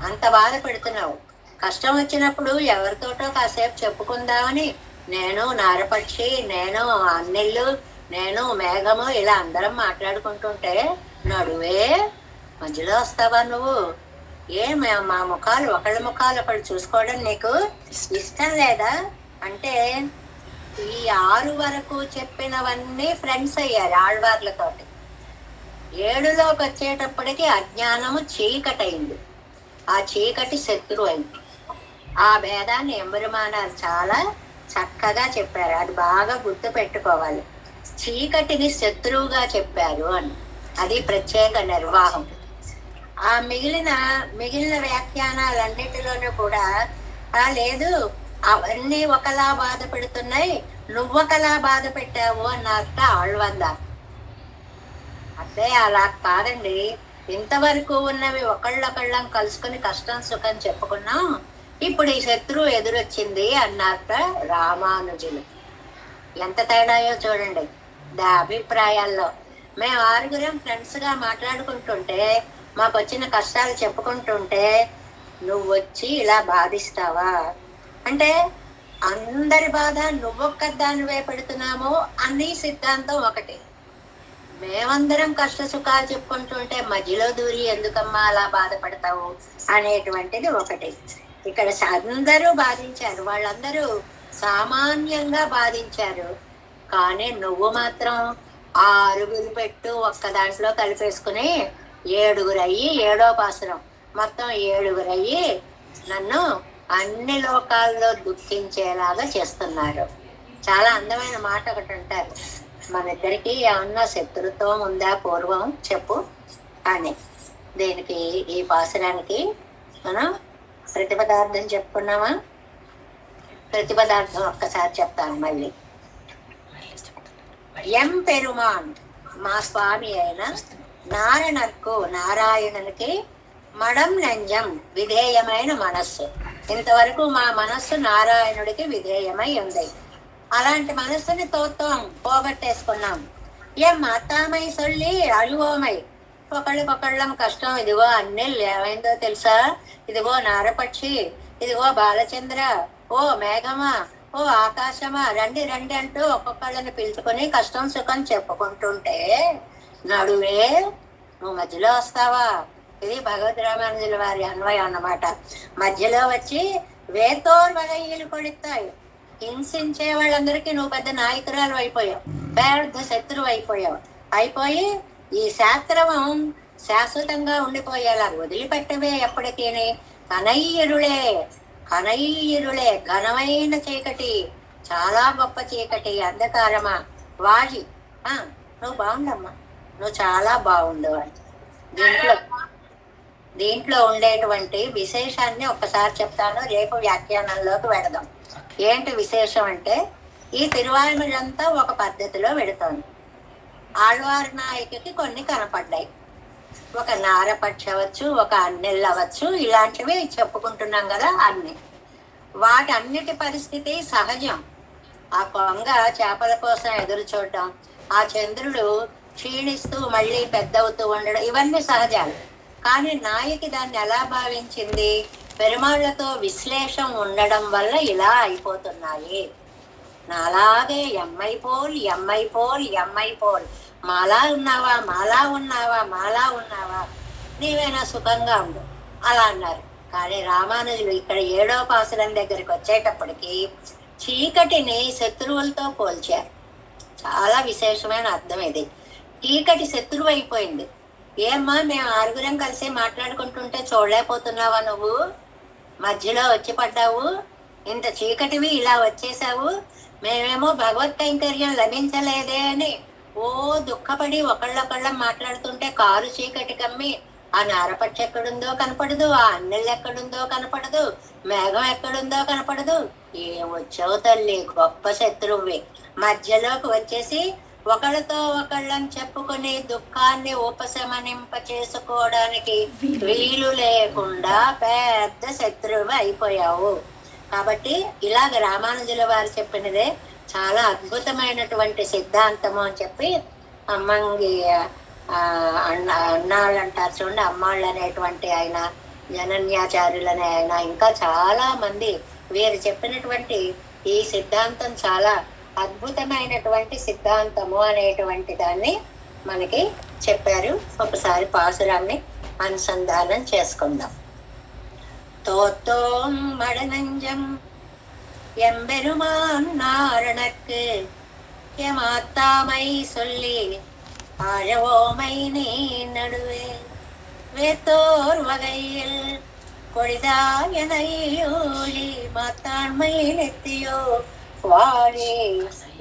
అంత బాధ పెడుతున్నావు. కష్టం వచ్చినప్పుడు ఎవరితోటో కాసేపు చెప్పుకుందామని నేను నారపక్షి, నేను అన్నిళ్ళు, నేను మేఘము ఇలా అందరం మాట్లాడుకుంటుంటే నడువే మధ్యలో వస్తావా నువ్వు? మా ముఖాలు, ఒకళ్ళ ముఖాలు ఒకళ్ళు చూసుకోవడం నీకు ఇష్టం లేదా అంటే, ఈ 6 వరకు చెప్పినవన్నీ ఫ్రెండ్స్ అయ్యారు ఆళ్వార్లతోటి. 7లోకి వచ్చేటప్పటికి అజ్ఞానము చీకటైంది, ఆ చీకటి శత్రువు అయింది. ఆ భేదాన్ని ఎమ్మెరుమానారు చాలా చక్కగా చెప్పారు. అది బాగా గుర్తు పెట్టుకోవాలి. చీకటిని శత్రువుగా చెప్పారు అని, అది ప్రత్యేక నిర్వాహం. ఆ మిగిలిన వ్యాఖ్యానాలన్నిటిలోనూ కూడా లేదు, అవన్నీ ఒకలా బాధ పెడుతున్నాయి, నువ్వొకలా బాధ పెట్టావు అన్నట్ట ఆళ్వందారు. అదే అలా కాదండి, ఇంతవరకు ఉన్నవి ఒకళ్ళొకళ్ళం కలుసుకుని కష్టం సుఖం చెప్పుకున్నాం, ఇప్పుడు ఈ శత్రువు ఎదురొచ్చింది అన్నట్ట రామానుజులు. ఎంత తేడాయో చూడండి అభిప్రాయాల్లో. మేము 6గురం ఫ్రెండ్స్గా మాట్లాడుకుంటుంటే, మాకు వచ్చిన కష్టాలు చెప్పుకుంటుంటే, నువ్వు వచ్చి ఇలా బాధిస్తావా అంటే అందరి బాధ నువ్వొక్క దానివే పెడుతున్నాము అన్ని సిద్ధాంతం ఒకటి. మేమందరం కష్ట సుఖాలు చెప్పుకుంటుంటే మధ్యలో దూరి ఎందుకమ్మా అలా బాధపడతావు అనేటువంటిది ఒకటి. ఇక్కడ అందరూ బాధించారు, వాళ్ళందరూ సామాన్యంగా బాధించారు. కానీ నువ్వు మాత్రం 6 పెట్టు ఒక్క దాంట్లో కలిపేసుకుని 7 అయ్యి 7వ పాసురం మొత్తం 7 అయ్యి నన్ను అన్ని లోకాల్లో దుఃఖించేలాగా చేస్తున్నారు. చాలా అందమైన మాట ఒకటి అంటారు, మన ఇద్దరికి ఏమన్నా శత్రుత్వం ఉందా పూర్వం చెప్పు అని. దీనికి ఈ పాసురానికి మనం ప్రతిపదార్థం చెప్పుకున్నామా? ప్రతిపదార్థం ఒక్కసారి చెప్తాను మళ్ళీ. ఎం పెరుమాన్ మా స్వామి అయిన నారాయణునికి మడం నంజం విధేయమైన మనస్సు. ఇంతవరకు మా మనస్సు నారాయణుడికి విధేయమై ఉంది. అలాంటి మనస్సుని తోత్వం పోగొట్టేసుకున్నాం. ఏం అత్తామై సొల్లి అழுவோమై ఒకళ్ళకొకళ్ళం కష్టం. ఇదిగో అన్నెళ్ళు ఏమైందో తెలుసా, ఇదిగో నారపక్షి, ఇదిగో బాలచంద్ర, ఓ మేఘమా, ఓ ఆకాశమా, రండి రండి అంటూ ఒక్కొక్కళ్ళని పిలుచుకొని కష్టం సుఖం చెప్పుకుంటుంటే నడువే నువ్వు మధ్యలో వస్తావా? ఇది భగవద్ రామానుజుల వారి అన్వయం అన్నమాట. మధ్యలో వచ్చి వేతోర్ వగయ్యలు కొడుతాయి. హింసించే వాళ్ళందరికీ నువ్వు పెద్ద నాయకురాలు అయిపోయావు, పెద్ద శత్రువు అయిపోయి ఈ శాస్త్రవం శాశ్వతంగా ఉండిపోయేలా వదిలిపెట్టవే ఎప్పటికీ. కనయ్యరులే ఘనమైన చీకటి, చాలా గొప్ప చీకటి, అంధకారమా వాజి నువ్వు బాగుండమ్మా, నువ్వు చాలా బాగుండు అని. దీంట్లో ఉండేటువంటి విశేషాన్ని ఒక్కసారి చెప్తాను, రేపు వ్యాఖ్యానంలోకి వెళదాం. ఏంటి విశేషం అంటే, ఈ తిరువాయుమలంతా ఒక పద్ధతిలో వెడుతోంది. ఆళ్వారి నాయకుకి కొన్ని కనపడ్డాయి. ఒక నారపక్షి అవ్వచ్చు, ఒక అన్నెళ్ళు అవ్వచ్చు, ఇలాంటివి చెప్పుకుంటున్నాం కదా అన్ని. వాటన్నిటి పరిస్థితి సహజం. ఆ కొంగ చేపల కోసం ఎదురు చూడడం, ఆ చంద్రుడు క్షీణిస్తూ మళ్ళీ పెద్దవుతూ ఉండడం, ఇవన్నీ సహజాలు. కానీ నాయకి దాన్ని ఎలా భావించింది? పెరుమాళ్లతో విశ్లేషం ఉండడం వల్ల ఇలా అయిపోతున్నాయి. నాలాగే ఎమ్మైపోల్ మాలా ఉన్నావా నీవేనా సుఖంగా ఉండు అలా అన్నారు. కానీ రామానుజులు ఇక్కడ 7వ పాసురం దగ్గరికి వచ్చేటప్పటికి చీకటిని శత్రువులతో పోల్చారు. చాలా విశేషమైన అర్థం ఇది. చీకటి శత్రువు అయిపోయింది. ఏమ్మా మేము 6గురం కలిసి మాట్లాడుకుంటుంటే చూడలేకపోతున్నావా? నువ్వు మధ్యలో వచ్చి పడ్డావు, ఇంత చీకటివి ఇలా వచ్చేసావు. మేమేమో భగవత్ కైంకర్యం లభించలేదే అని ఓ దుఃఖపడి ఒకళ్ళొకళ్ళం మాట్లాడుతుంటే కారు చీకటి కమ్మి ఆ నారపక్షి ఎక్కడుందో కనపడదు, ఆ అన్నెళ్ళు ఎక్కడుందో కనపడదు, మేఘం ఎక్కడుందో కనపడదు. ఏమొచ్చావు తల్లి, గొప్ప శత్రువువి. మధ్యలోకి వచ్చేసి ఒకళ్ళతో ఒకళ్ళని చెప్పుకుని దుఃఖాన్ని ఉపశమనింప చేసుకోవడానికి వీలు లేకుండా పెద్ద శత్రువు అయిపోయావు. కాబట్టి ఇలాగ రామానుజుల వారు చెప్పినదే చాలా అద్భుతమైనటువంటి సిద్ధాంతము అని చెప్పి అమ్మంగి అన్నాళ్ళు అంటారు చూడండి, అమ్మాళ్ళు అనేటువంటి ఆయన, జనన్యాచార్యులనే ఆయన, ఇంకా చాలా మంది వీరు చెప్పినటువంటి ఈ సిద్ధాంతం చాలా అద్భుతమైనటువంటి సిద్ధాంతము అనేటువంటి దాన్ని మనకి చెప్పారు. ఒకసారి పాసురాన్ని అనుసంధానం చేసుకుందాం. தோத்தோம் மடநஞ்சம் எம்பெருமான் நாரணக்கு எமாத்தாமை சொல்லி ஆழவோமை நீ நடுவே வேத்தோர் வகையில் கொடிதாயனையோழி மாத்தாண்மை நெத்தியோ வாழே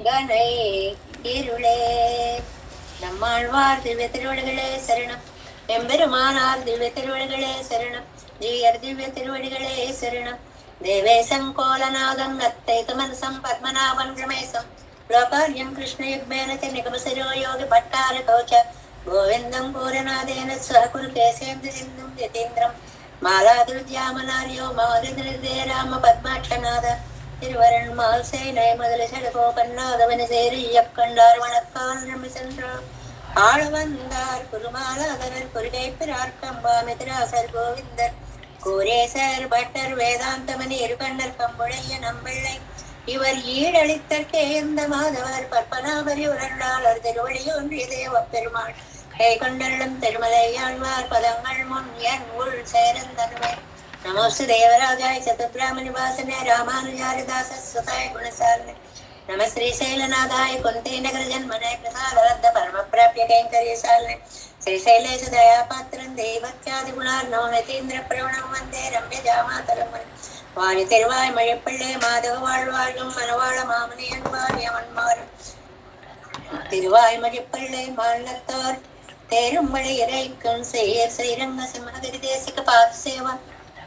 கனை இருளே. நம்மாழ்வார் திவ்ய திருவடிகளே சரணம், எம்பெருமானார் திவ்ய திருவடிகளே சரணம், ஜீயர் திவ்ய திருவடிகளே சரணம். தேவேசம் கோலநாதம் நத்தைகமனசம் பத்மநாபம் ரமேசம் லோகார்யம் கிருஷ்ணயுக்மேன ச நிகமசிரோ யோகி பட்டாரகோ ச கோவிந்தம் பூரநாதேன சகுரு கேசேந்திரம் யதீந்திரம் மாலாதுர்யாமனார்யோ மௌலிதே ராம பத்மாட்சநாத திருவரண்மால் சேனை முதல செடுகோபன்னாதவன சேரி யக்கண்டார் வணக்கால் நம்பி சென்றார் ஆள வந்தார் குருமாலாதவர் கொள்கை பிறார்க்கம்பாமிதிராசர் கோவிந்தர் கோரேசர் பட்டர் வேதாந்தமணி இருகண்ணர் கம்புழைய நம்பிள்ளை இவர் ஈடளித்தற்கே எந்த மாதவர் பற்பனாபரி உரண்டாளர் திருவடியொன்றிய தேவ பெருமாள் கை கொண்டள்ளும் திருமலையாழ்வார் பதங்கள் முன் என் உள் சேரந்தனுமே நமோஸ்து தேவராஜாய் சதுர்பிராமணி வாசனே ராமானுஜாரிதாச சுதாய் குணசாலினே நம श्रीशैलनाथाय कुंती नगर जन्मने प्रसाद परम प्राप्य कैंकर्यशालिने श्रीशैलेश दयापात्रं देवत्यादि गुणार्णव यतीन्द्र प्रवणं वन्दे रम्य जामातरं வாழி திருவாய் மழைப்பிள்ளை மாதவ வாழ்வாழும் மனவாழ மாமனியன் வாழியமன்மாறும் திருவாய் மழைப்பிள்ளை மாநிலத்தார் தேரும் வழி இறைக்கும் செய்யர் ஸ்ரீரங்க சிம்மகிரி தேசிக பாத சேவா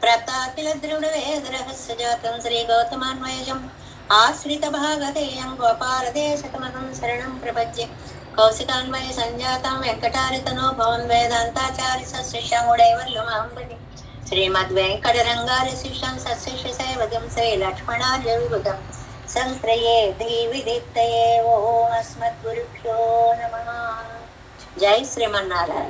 பிரதாகில திருட வேத ரகசிய ஜாத்தம் ஸ்ரீ கௌதமான்வயஜம் ஆஸ்ரித பாகதேயம் கோபாலதேசகமகம் சரணம் பிரபஜ்ய கௌசிகான்வய சஞ்சாதம் வெங்கடாரிதனோ பவன் வேதாந்தாச்சாரி சசிஷமுடைவல்லுமாம்படி श्रीमद् वेंकटरंगार्य शिष्यं सशिष्य सेवकं श्री लक्ष्मणार्य विभुतं संप्रये देवी दीप्तये ओम अस्मद्गुरुभ्यो नमः। जय श्रीमन्नारायण।